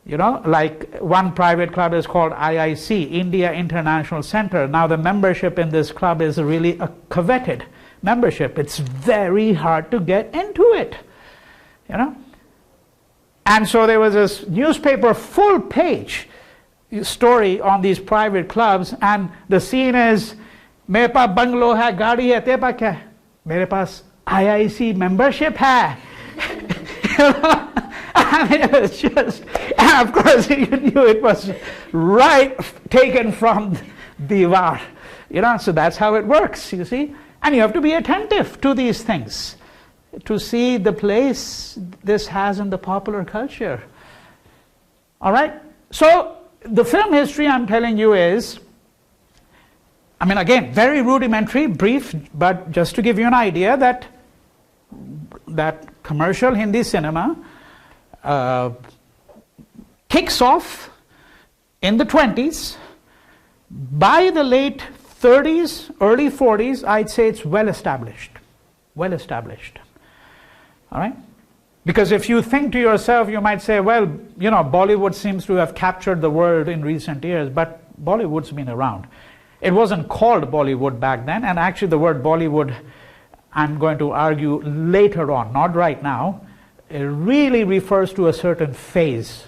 S1: Like one private club is called IIC, India International Center. Now the membership in this club is really a coveted membership. It's very hard to get into it, And so there was this newspaper full page story on these private clubs, and the scene is, mere paas bungalow hai, gaadi hai, tere paas kya hai? Mere paas IIC membership hai. It was just, and of course you knew it was right taken from Deewaar. So that's how it works, you see. And you have to be attentive to these things to see the place this has in the popular culture. All right? So the film history I'm telling you is, again, very rudimentary, brief, but just to give you an idea that commercial Hindi cinema kicks off in the 20s. By the late 30s, early 40s, I'd say it's well established. All right? Because if you think to yourself, you might say, well, Bollywood seems to have captured the world in recent years, but Bollywood's been around. It wasn't called Bollywood back then, and actually the word Bollywood, I'm going to argue later on, not right now, it really refers to a certain phase,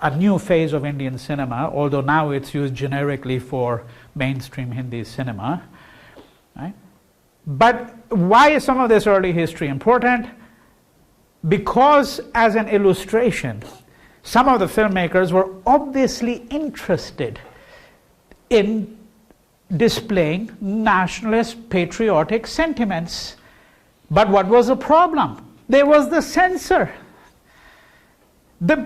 S1: a new phase of Indian cinema, although now it's used generically for mainstream Hindi cinema. Right? But why is some of this early history important? Because as an illustration, some of the filmmakers were obviously interested in displaying nationalist patriotic sentiments. But what was the problem? There was the censor.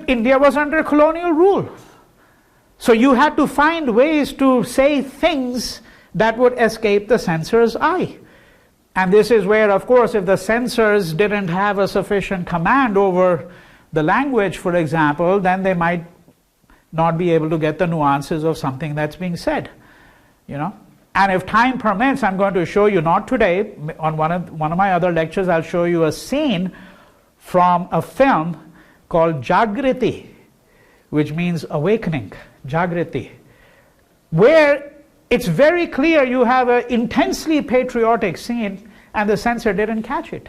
S1: India was under colonial rule. So you had to find ways to say things that would escape the censor's eye. And this is where, of course, if the censors didn't have a sufficient command over the language, for example, then they might not be able to get the nuances of something that's being said. And if time permits, I'm going to show you, not today, on one of my other lectures, I'll show you a scene from a film called Jagriti, which means awakening, Jagriti, where it's very clear you have an intensely patriotic scene and the censor didn't catch it.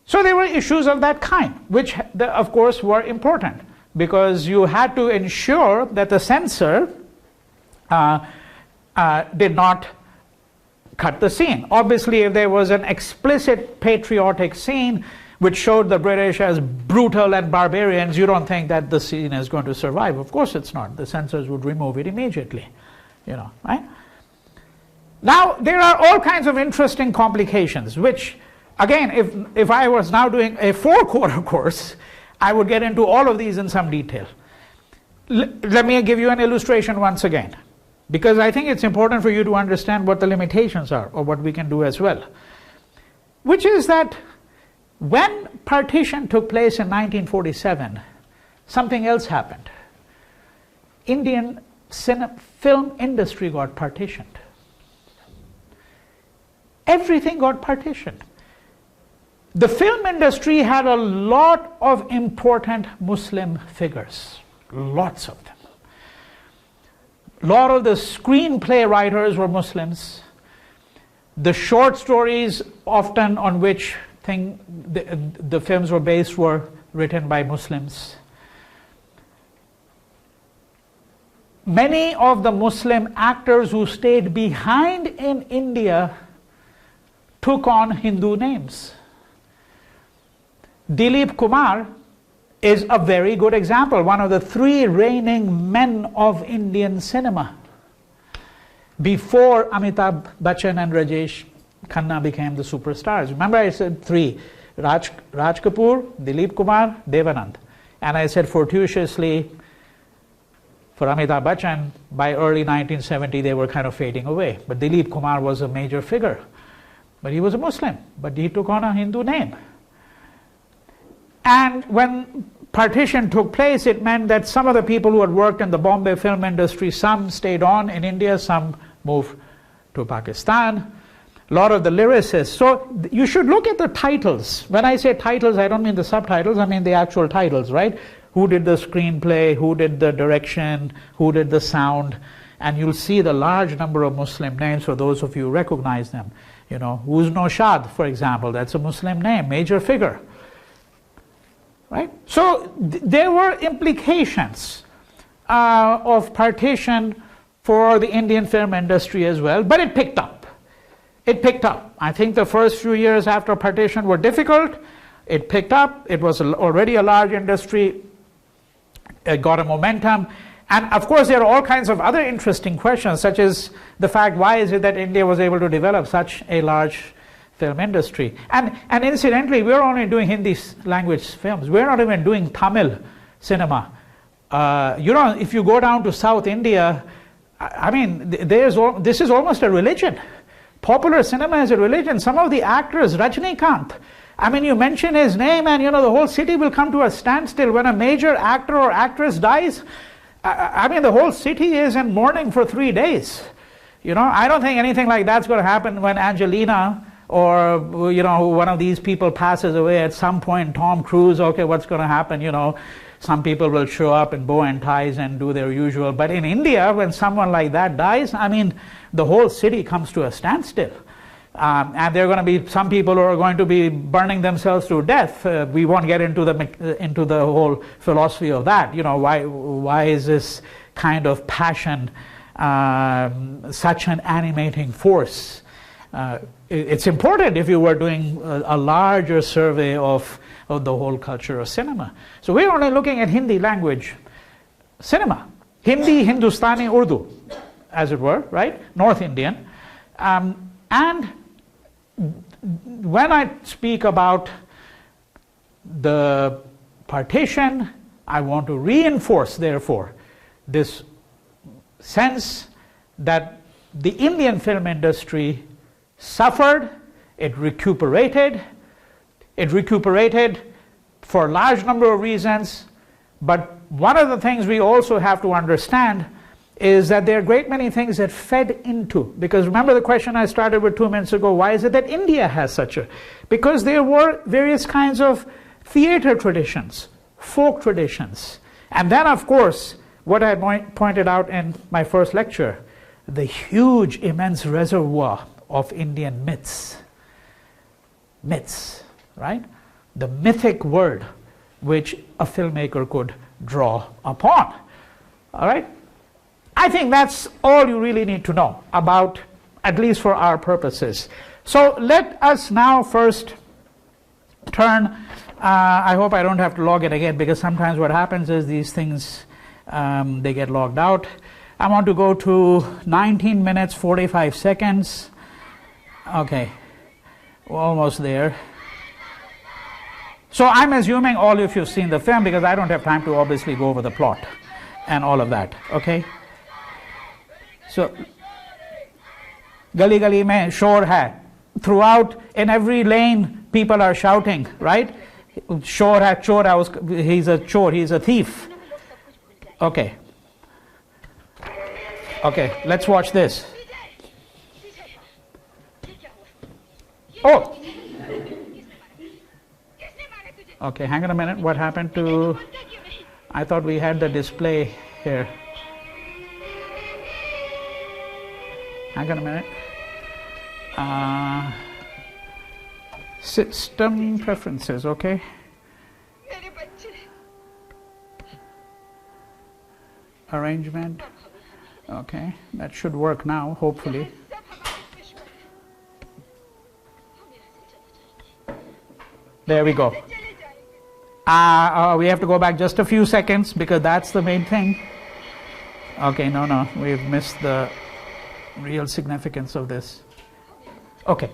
S1: So there were issues of that kind, which of course were important, because you had to ensure that the censor did not cut the scene. Obviously, if there was an explicit patriotic scene which showed the British as brutal and barbarians, you don't think that the scene is going to survive. Of course it's not. The censors would remove it immediately. Right? Now, there are all kinds of interesting complications, which, again, if I was now doing a 4-quarter course, I would get into all of these in some detail. Let me give you an illustration once again, because I think it's important for you to understand what the limitations are, or what we can do as well. Which is that when partition took place in 1947, something else happened. Indian film industry got partitioned. Everything got partitioned. The film industry had a lot of important Muslim figures, lots of them. A lot of the screenplay writers were Muslims. The short stories, often on which the films were based, were written by Muslims. Many of the Muslim actors who stayed behind in India took on Hindu names. Dilip Kumar is a very good example, one of the 3 reigning men of Indian cinema before Amitabh Bachchan and Rajesh Khanna became the superstars. Remember I said 3, Raj Kapoor, Dilip Kumar, Devanand. And I said fortuitously, for Amitabh Bachchan, by early 1970 they were kind of fading away. But Dilip Kumar was a major figure. But he was a Muslim, but he took on a Hindu name. And when partition took place, it meant that some of the people who had worked in the Bombay film industry, some stayed on in India, some moved to Pakistan. A lot of the lyricists. So you should look at the titles. When I say titles, I don't mean the subtitles, I mean the actual titles, right? Who did the screenplay, who did the direction, who did the sound, and you'll see the large number of Muslim names for those of you who recognize them. Who's Noshad, for example, that's a Muslim name, major figure. Right? So there were implications of partition for the Indian film industry as well, but it picked up. It picked up. I think the first few years after partition were difficult. It picked up. It was already a large industry. It got a momentum. And of course, there are all kinds of other interesting questions, such as the fact, why is it that India was able to develop such a large film industry? And incidentally, we're only doing Hindi language films. We're not even doing Tamil cinema. If you go down to South India, I mean, this is almost a religion. Popular cinema is a religion. Some of the actors, Rajnikant, I mean, you mention his name and the whole city will come to a standstill. When a major actor or actress dies, I mean, the whole city is in mourning for 3 days. I don't think anything like that's going to happen when Angelina or one of these people passes away at some point. Tom Cruise, okay, what's going to happen? Some people will show up in bow and ties and do their usual. But in India, when someone like that dies, I mean, the whole city comes to a standstill. And there are going to be some people who are going to be burning themselves to death. We won't get into the whole philosophy of that. You know, why is this kind of passion such an animating force? It's important if you were doing a larger survey of the whole culture of cinema. So we're only looking at Hindi language cinema. Hindi, Hindustani, Urdu, as it were, right? North Indian. And when I speak about the partition, I want to reinforce, therefore, this sense that the Indian film industry suffered, it recuperated for a large number of reasons, but one of the things we also have to understand is that there are a great many things that fed into, because remember the question I started with 2 minutes ago, why is it that India has such a, because there were various kinds of theater traditions, folk traditions, and then of course, what I pointed out in my first lecture, the huge, immense reservoir of Indian myths, right? The mythic world which a filmmaker could draw upon, all right? I think that's all you really need to know about, at least for our purposes. So let us now first turn, I hope I don't have to log it again, because sometimes what happens is these things, they get logged out. I want to go to 19 minutes 45 seconds. Okay, we're almost there. So I'm assuming all of you have seen the film, because I don't have time to obviously go over the plot and all of that, okay? So, gali gali mein shor hai. Throughout, in every lane, people are shouting, right? Shor hai, chor hai, he's a chor, he's a thief. Okay. Okay, let's watch this. Oh! Okay, hang on a minute. What happened to... I thought we had the display here. Hang on a minute. System preferences, okay. Arrangement. Okay, that should work now, hopefully. There we go. We have to go back just a few seconds, because that's the main thing. Okay, no, we've missed the real significance of this. Okay.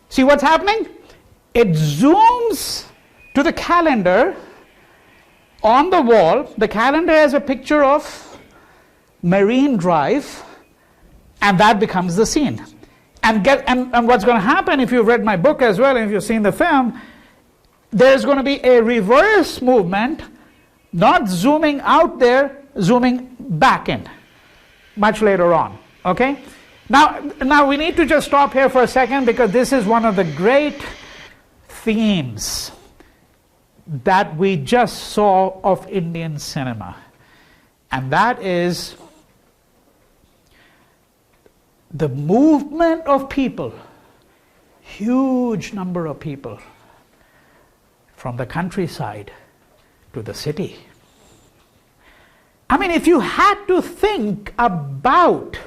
S1: See what's happening? It zooms to the calendar on the wall. The calendar has a picture of Marine Drive, and that becomes the scene. And what's going to happen, if you've read my book as well, and if you've seen the film, there's going to be a reverse movement, not zooming out there, zooming back in, much later on, okay? Now we need to just stop here for a second, because this is one of the great themes that we just saw of Indian cinema, and that is the movement of people, huge number of people, from the countryside to the city. I mean, if you had to think about,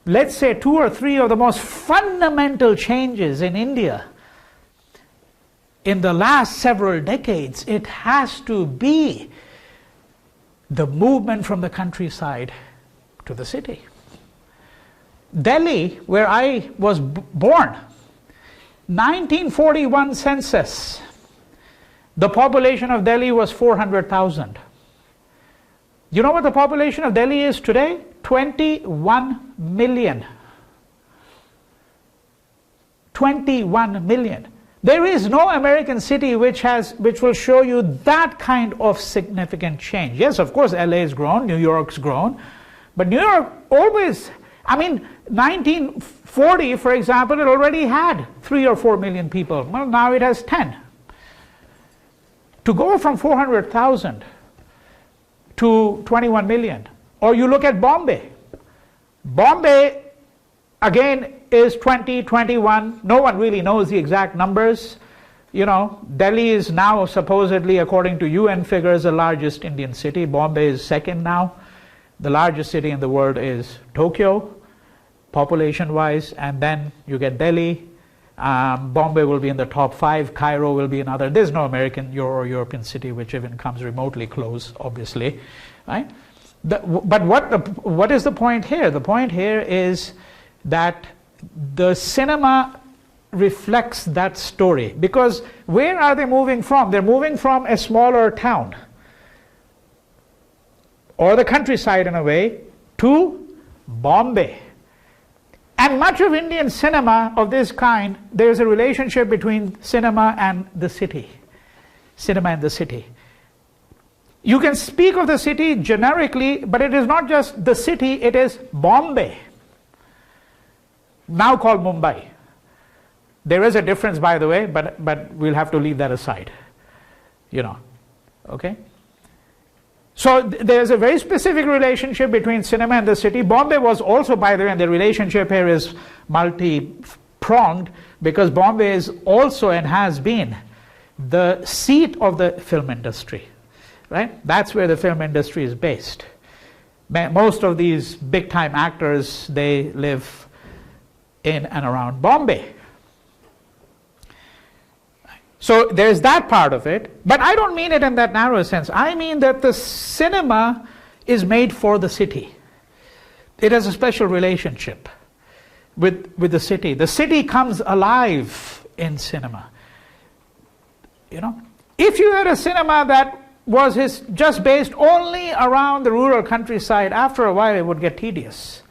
S1: let's say, 2 or 3 of the most fundamental changes in India in the last several decades, it has to be the movement from the countryside to the city. Delhi, where I was born, 1941 census, the population of Delhi was 400,000. You know what the population of Delhi is today? 21 million. 21 million. There is no American city which will show you that kind of significant change. Yes, of course, LA has grown, New York's grown, but New York always, I mean, 1940, for example, it already had 3 or 4 million people. Well, now it has 10. To go from 400,000 to 21 million. Or you look at Bombay. Bombay, again, is 20, 21. No one really knows the exact numbers. You know, Delhi is now supposedly, according to UN figures, the largest Indian city. Bombay is second now. The largest city in the world is Tokyo, population-wise, and then you get Delhi. Bombay will be in the top 5. Cairo will be another. There's no American or European city which even comes remotely close, obviously, right? But what is the point here? The point here is that the cinema reflects that story. Because where are they moving from? They're moving from a smaller town or the countryside in a way to Bombay. And much of Indian cinema of this kind, there is a relationship between cinema and the city. Cinema and the city. You can speak of the city generically, but it is not just the city, it is Bombay, now called Mumbai. There is a difference, by the way, but we'll have to leave that aside. You know, okay? So there's a very specific relationship between cinema and the city. Bombay was also, by the way, and the relationship here is multi-pronged, because Bombay is also and has been the seat of the film industry. Right? That's where the film industry is based. Most of these big-time actors, they live in and around Bombay. So there's that part of it, but I don't mean it in that narrow sense. I mean that the cinema is made for the city. It has a special relationship with the city. The city comes alive in cinema. You know, if you had a cinema that was just based only around the rural countryside, after a while it would get tedious.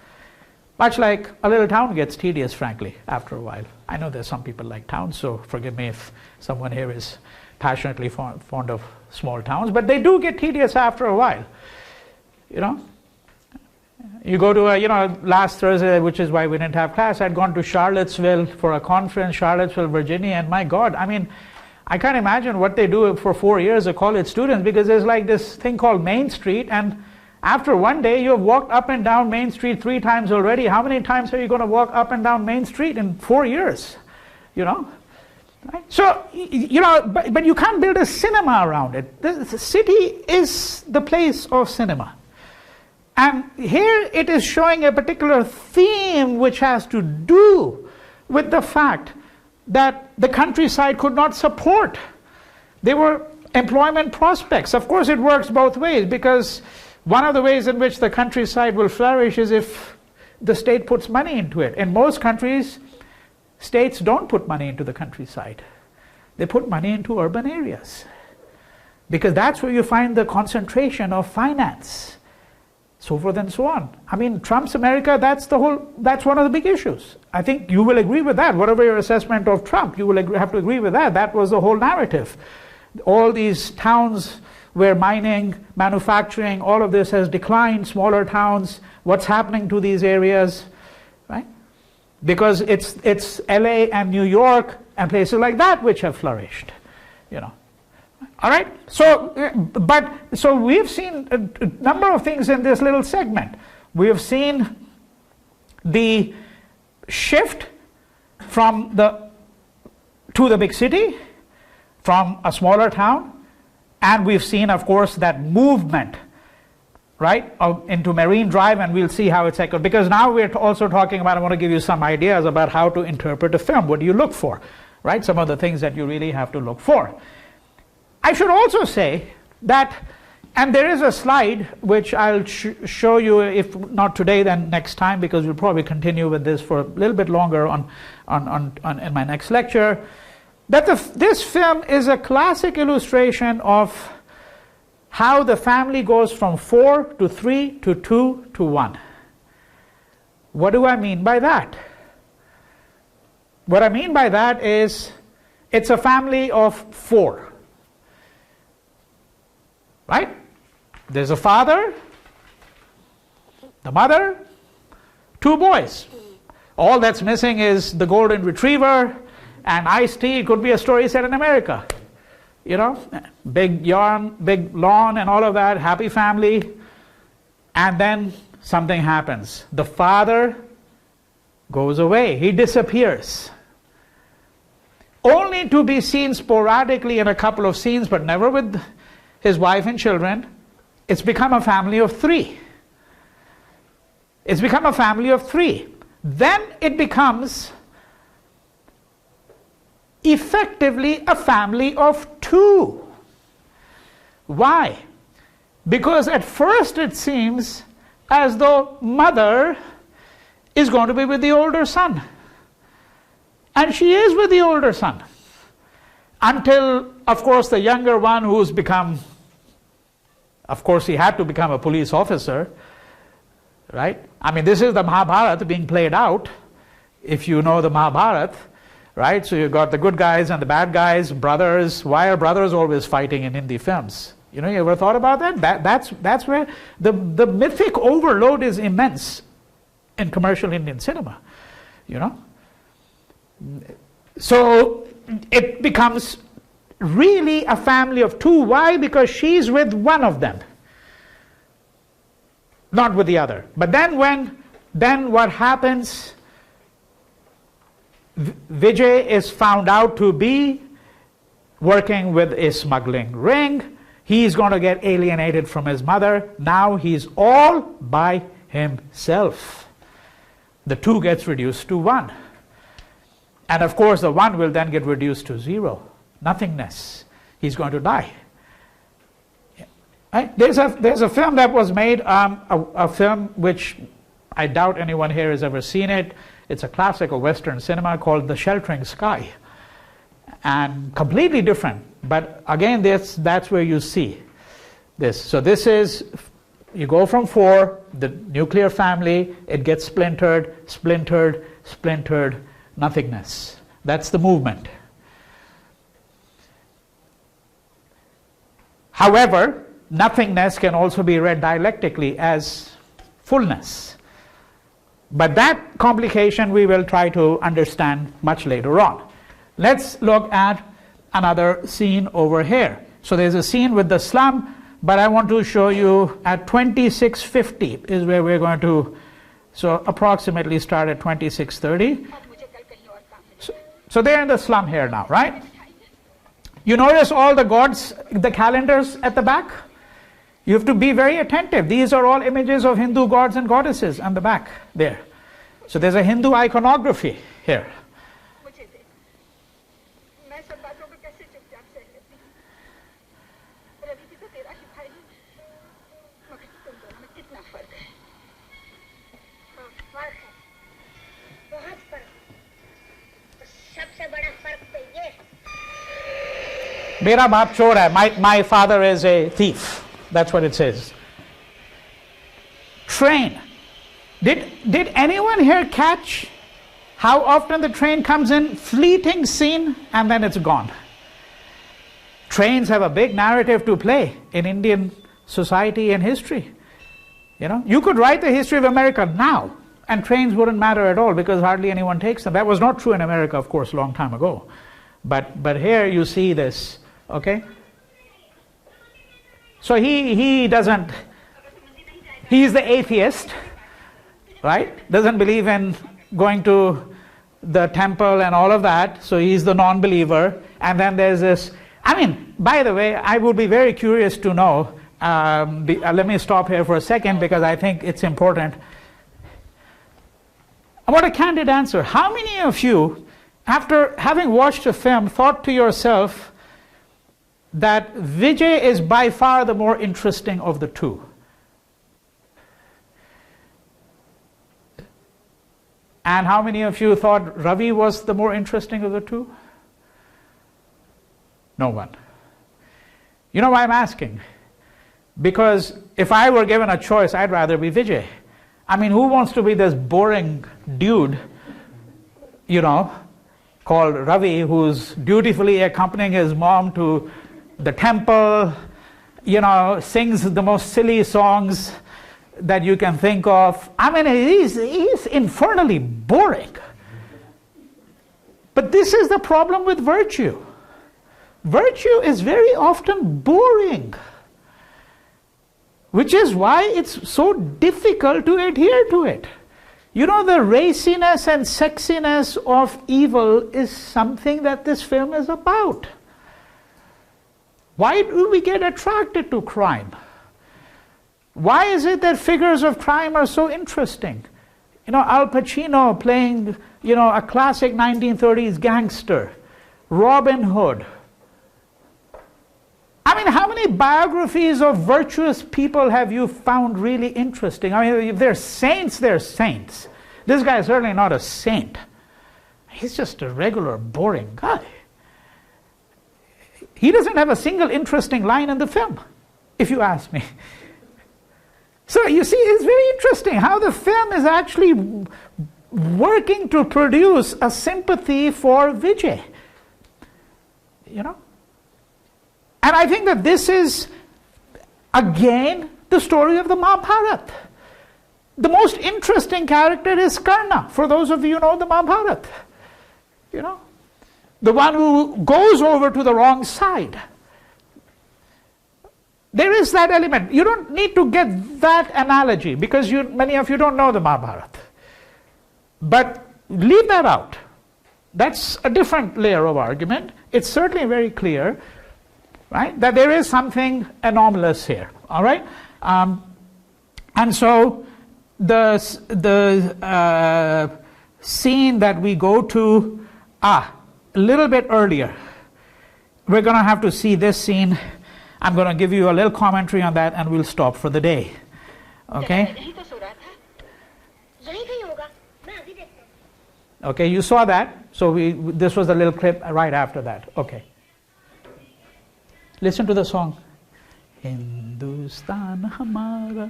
S1: Much like a little town gets tedious, frankly, after a while. I know there's some people like towns, so forgive me if someone here is passionately fond of small towns, but they do get tedious after a while. You know, you go to last Thursday, which is why we didn't have class, I'd gone to Charlottesville for a conference, Charlottesville, Virginia, and my God, I mean, I can't imagine what they do for 4 years of college students, because there's like this thing called Main Street, and after one day you have walked up and down Main Street 3 times already. How many times are you going to walk up and down Main Street in 4 years? You know? Right? So, you know, but you can't build a cinema around it. The city is the place of cinema. And here it is showing a particular theme which has to do with the fact that the countryside could not support. There were employment prospects. Of course, it works both ways, because one of the ways in which the countryside will flourish is if the state puts money into it. In most countries, states don't put money into the countryside. They put money into urban areas, because that's where you find the concentration of finance, so forth and so on. I mean, Trump's America, that's one of the big issues. I think you will agree with that. Whatever your assessment of Trump, you will have to agree with that. That was the whole narrative. All these towns where mining, manufacturing, all of this has declined, smaller towns, what's happening to these areas, right? Because it's LA and New York and places like that which have flourished, you know. All right, so we've seen a number of things in this little segment. We have seen the shift to the big city, from a smaller town, and we've seen, of course, that movement, right, into Marine Drive, and we'll see how it's echoed. Because now we're also talking about, I want to give you some ideas about how to interpret a film. What do you look for, right? Some of the things that you really have to look for. I should also say that, and there is a slide which I'll show you, if not today then next time, because we'll probably continue with this for a little bit longer in my next lecture, that this film is a classic illustration of how the family goes from 4 to 3 to 2 to 1. What do I mean by that? What I mean by that is it's a family of 4. Right? There's a father, the mother, 2 boys. All that's missing is the golden retriever and iced tea. It could be a story set in America. you know, big yarn, big lawn and all of that, happy family, and then something happens. The father goes away, he disappears. Only to be seen sporadically in a couple of scenes, but never with his wife and children. It's become a family of 3. It's become a family of 3. Then it becomes effectively a family of 2. Why? Because at first it seems as though mother is going to be with the older son. And she is with the older son. Until, of course, the younger one, who's become, of course, he had to become a police officer, right? I mean, this is the Mahabharata being played out, if you know the Mahabharata, right? So you've got the good guys and the bad guys, brothers. Why are brothers always fighting in Hindi films? You know, you ever thought about that? That's where the mythic overload is immense in commercial Indian cinema, you know? So it becomes really a family of 2. Why? Because she's with one of them, not with the other. But then what happens? Vijay is found out to be working with a smuggling ring. He's going to get alienated from his mother. Now he's all by himself. The 2 gets reduced to 1. And of course the 1 will then get reduced to 0. Nothingness. He's going to die. Right? There's a film that was made, a film which I doubt anyone here has ever seen it. It's a classic of Western cinema called The Sheltering Sky. And completely different. But again, that's where you see this. So this is, you go from 4, the nuclear family, it gets splintered, splintered, splintered, nothingness. That's the movement. However, nothingness can also be read dialectically as fullness. But that complication we will try to understand much later on. Let's look at another scene over here. So there's a scene with the slum, but I want to show you at 2650 is where we're going to, so approximately start at 2630. So they're in the slum here now, right? You notice all the gods, the calendars at the back? You have to be very attentive. These are all images of Hindu gods and goddesses on the back there. So there's a Hindu iconography here. Mera baap chor hai. My father is a thief. That's what it says. Train. Did anyone here catch how often the train comes in? Fleeting scene and then it's gone. Trains have a big narrative to play in Indian society and history. You know, you could write the history of America now and trains wouldn't matter at all because hardly anyone takes them. That was not true in America, of course, a long time ago. But here you see this. Okay, so he doesn't, he's the atheist, right? Doesn't believe in going to the temple and all of that, so he's the non-believer. And then there's this, I mean, by the way, I would be very curious to know, let me stop here for a second because I think it's important. I want a candid answer. How many of you, after having watched a film, thought to yourself that Vijay is by far the more interesting of the 2? And how many of you thought Ravi was the more interesting of the 2? No one. You know why I'm asking? Because if I were given a choice, I'd rather be Vijay. I mean, who wants to be this boring dude, you know, called Ravi, who's dutifully accompanying his mom to the temple, you know, sings the most silly songs that you can think of. I mean, he's infernally boring. But this is the problem with virtue. virtue is very often boring, which is why it's so difficult to adhere to it. You know, the raciness and sexiness of evil is something that this film is about. Why do we get attracted to crime? Why is it that figures of crime are so interesting? You know, Al Pacino playing, you know, a classic 1930s gangster, Robin Hood. I mean, how many biographies of virtuous people have you found really interesting? I mean, if they're saints, they're saints. This guy is certainly not a saint. He's just a regular, boring guy. He doesn't have a single interesting line in the film, if you ask me. So you see, it's very interesting how the film is actually working to produce a sympathy for Vijay. You know? And I think that this is, again, the story of the Mahabharata. The most interesting character is Karna, for those of you who know the Mahabharata. You know? The one who goes over to the wrong side. There is that element. You don't need to get that analogy because many of you don't know the Mahabharata. But leave that out. That's a different layer of argument. It's certainly very clear, right, that there is something anomalous here. All right? And so the scene that we go to a little bit earlier, we're going to have to see this scene. I'm going to give you a little commentary on that and we'll stop for the day. Okay? Okay, you saw that. So this was the little clip right after that. Okay. Listen to the song. Hindustan Hamara.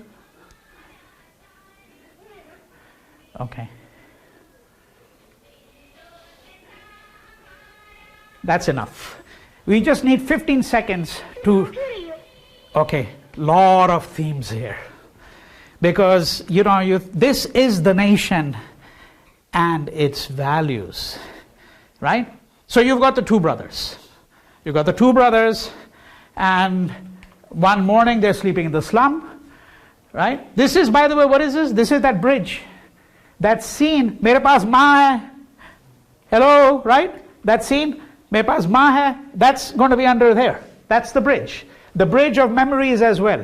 S1: Okay. That's enough. We just need 15 seconds to... Okay, lot of themes here. Because, you know, this is the nation and its values. Right? So you've got the two brothers. You've got the two brothers, and one morning they're sleeping in the slum. Right? This is, by the way, what is this? This is that bridge. That scene. Mere paas maa hai. Hello? Right? That scene. Mere paas maa hai. That's going to be under there. That's the bridge. The bridge of memories as well.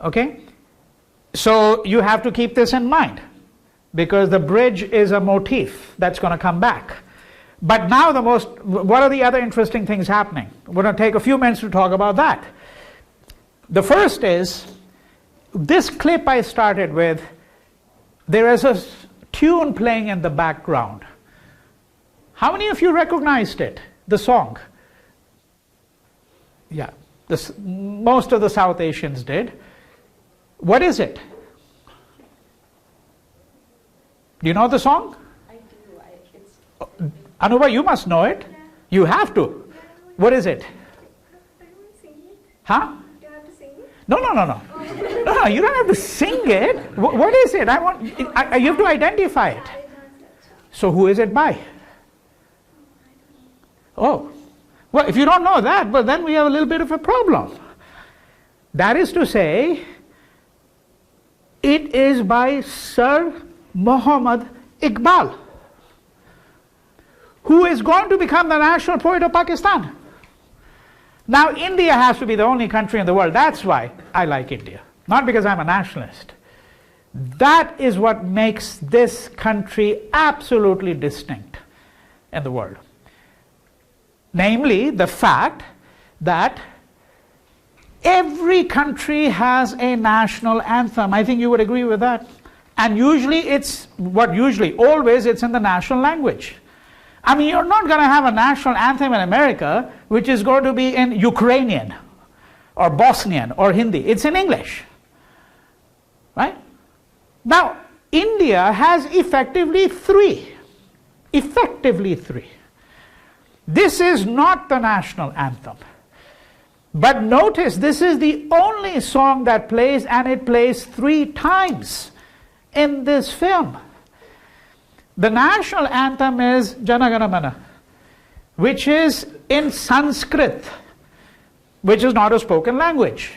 S1: Okay? So you have to keep this in mind, because the bridge is a motif that's going to come back. But now what are the other interesting things happening? We're going to take a few minutes to talk about that. The first is, this clip I started with, there is a tune playing in the background. How many of you recognized it, the song? Yeah, most of the South Asians did. What is it? Do you know the song?
S4: I do.
S1: Anuba, you must know it.
S2: Yeah.
S1: You have to. What is it?
S2: Sing it?
S1: Huh?
S2: Do you have to sing it?
S1: No. No, you don't have to sing it. What is it? You have to identify it. So who is it by? Oh. Well, if you don't know that, well, then we have a little bit of a problem. That is to say, it is by Sir Muhammad Iqbal, who is going to become the national poet of Pakistan. Now, India has to be the only country in the world. That's why I like India. Not because I'm a nationalist. That is what makes this country absolutely distinct in the world. Namely, the fact that every country has a national anthem. I think you would agree with that. And usually always it's in the national language. I mean, you're not going to have a national anthem in America which is going to be in Ukrainian or Bosnian or Hindi. It's in English. Right? Now, India has effectively three. This is not the national anthem. But notice, this is the only song that plays, and it plays 3 times in this film. The national anthem is Jana Gana Mana, which is in Sanskrit, which is not a spoken language.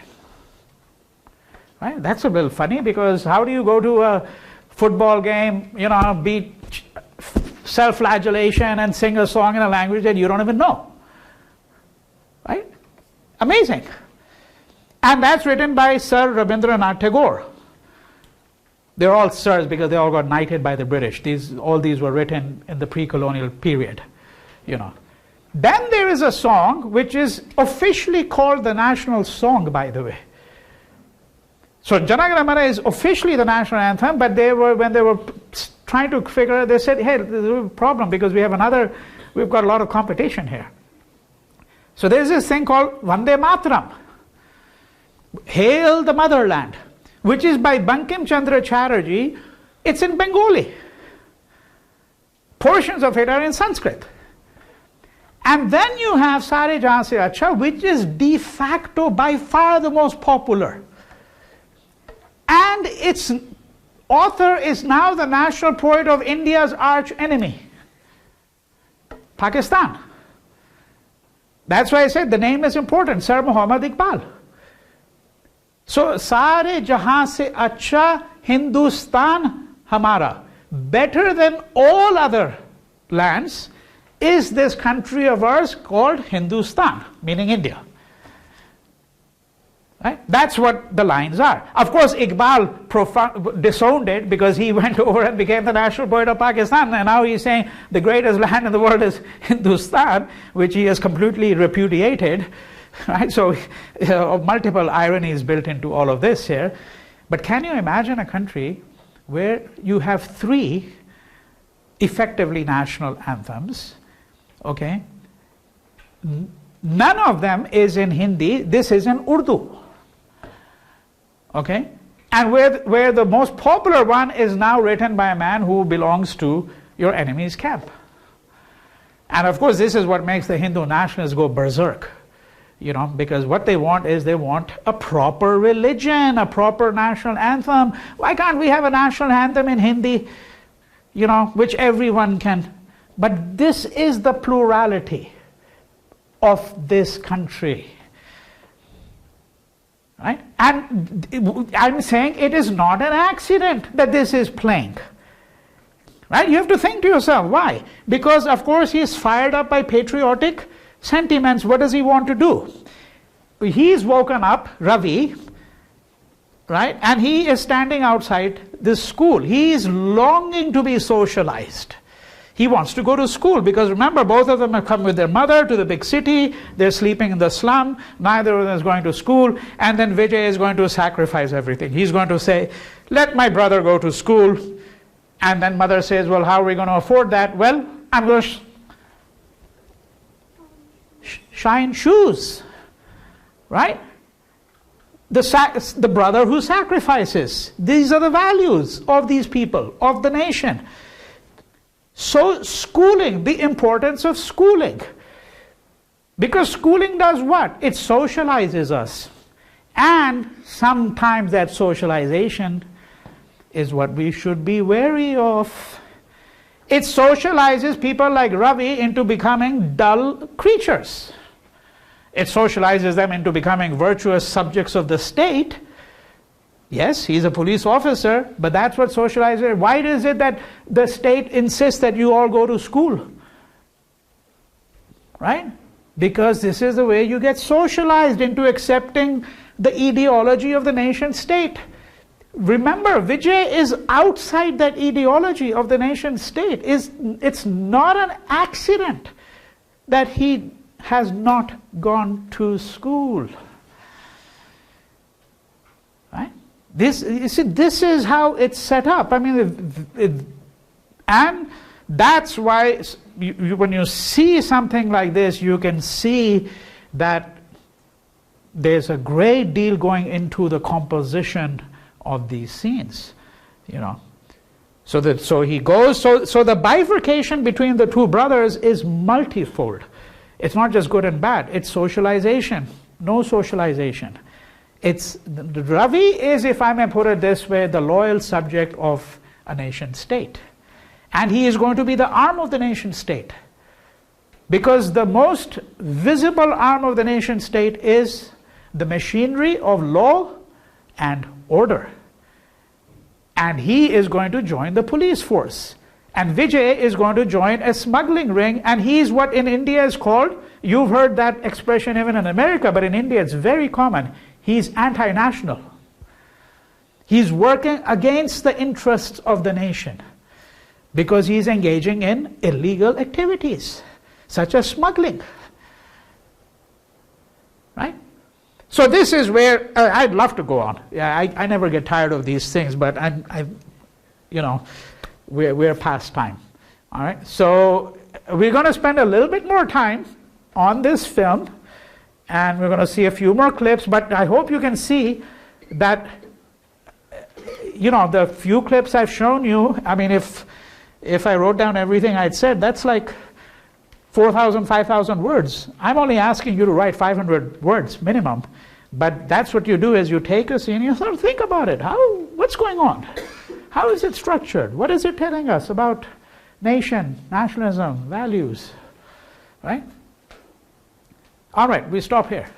S1: Right? That's a little funny, because how do you go to a football game, beat self-flagellation and sing a song in a language that you don't even know? Right? Amazing. And that's written by Sir Rabindranath Tagore. They're all sirs because they all got knighted by the British. All these were written in the pre-colonial period. Then there is a song which is officially called the national song, by the way. So Jana Gana Mana is officially the national anthem, but when they were trying to figure it, they said, hey, there's a problem because we've got a lot of competition here. So there's this thing called Vande Mataram, Hail the Motherland, which is by Bankim Chandra Chatterjee. It's in Bengali. Portions of it are in Sanskrit. And then you have Sare Jahan Se Acha, which is de facto by far the most popular. And its author is now the national poet of India's arch enemy, Pakistan. That's why I said the name is important, Sir Muhammad Iqbal. So, Sare Jahan Se Acha Hindustan Hamara, better than all other lands, is this country of ours called Hindustan, meaning India. Right? That's what the lines are. Of course, Iqbal disowned it because he went over and became the national poet of Pakistan, and now he's saying the greatest land in the world is Hindustan, which he has completely repudiated. Right? So, multiple ironies built into all of this here. But can you imagine a country where you have 3 effectively national anthems? Okay? None of them is in Hindi. This is in Urdu. Okay? And where the most popular one is now written by a man who belongs to your enemy's camp. And of course, this is what makes the Hindu nationalists go berserk. Because what they want is they want a proper religion, a proper national anthem. Why can't we have a national anthem in Hindi, which everyone can? But this is the plurality of this country. Right? And I'm saying it is not an accident that this is playing. Right? You have to think to yourself, why? Because of course he is fired up by patriotic sentiments. What does he want to do? He's woken up, Ravi, right? And he is standing outside this school. He is longing to be socialized. He wants to go to school because remember, both of them have come with their mother to the big city. They're sleeping in the slum. Neither of them is going to school. And then Vijay is going to sacrifice everything. He's going to say, let my brother go to school. And then mother says, well, how are we going to afford that? Well, I'm going to shine shoes. Right? The brother who sacrifices. These are the values of these people, of the nation. So schooling, the importance of schooling. Because schooling does what? It socializes us. And sometimes that socialization is what we should be wary of. It socializes people like Ravi into becoming dull creatures. It socializes them into becoming virtuous subjects of the state. Yes, he's a police officer, but that's what socializes. Why is it that the state insists that you all go to school? Right? Because this is the way you get socialized into accepting the ideology of the nation state. Remember, Vijay is outside that ideology of the nation state. It's not an accident that he has not gone to school. Right? This is how it's set up. I mean, and that's why when you see something like this, you can see that there's a great deal going into the composition of these scenes, So the bifurcation between the two brothers is multifold. It's not just good and bad. It's socialization, no socialization. Ravi is, if I may put it this way, the loyal subject of a nation state. And he is going to be the arm of the nation state. Because the most visible arm of the nation state is the machinery of law and order. And he is going to join the police force. And Vijay is going to join a smuggling ring, and he's what in India is called, you've heard that expression even in America, but in India it's very common, he's anti-national. He's working against the interests of the nation because he's engaging in illegal activities, such as smuggling. Right? So this is where, I'd love to go on. Yeah, I never get tired of these things, but we're past time. All right, so we're going to spend a little bit more time on this film, and we're going to see a few more clips, but I hope you can see that, the few clips I've shown you, I mean, if I wrote down everything I'd said, that's like 4,000, 5,000 words. I'm only asking you to write 500 words minimum, but that's what you do is you take a scene and you sort of think about it. What's going on? How is it structured? What is it telling us about nation, nationalism, values, right? All right, we stop here.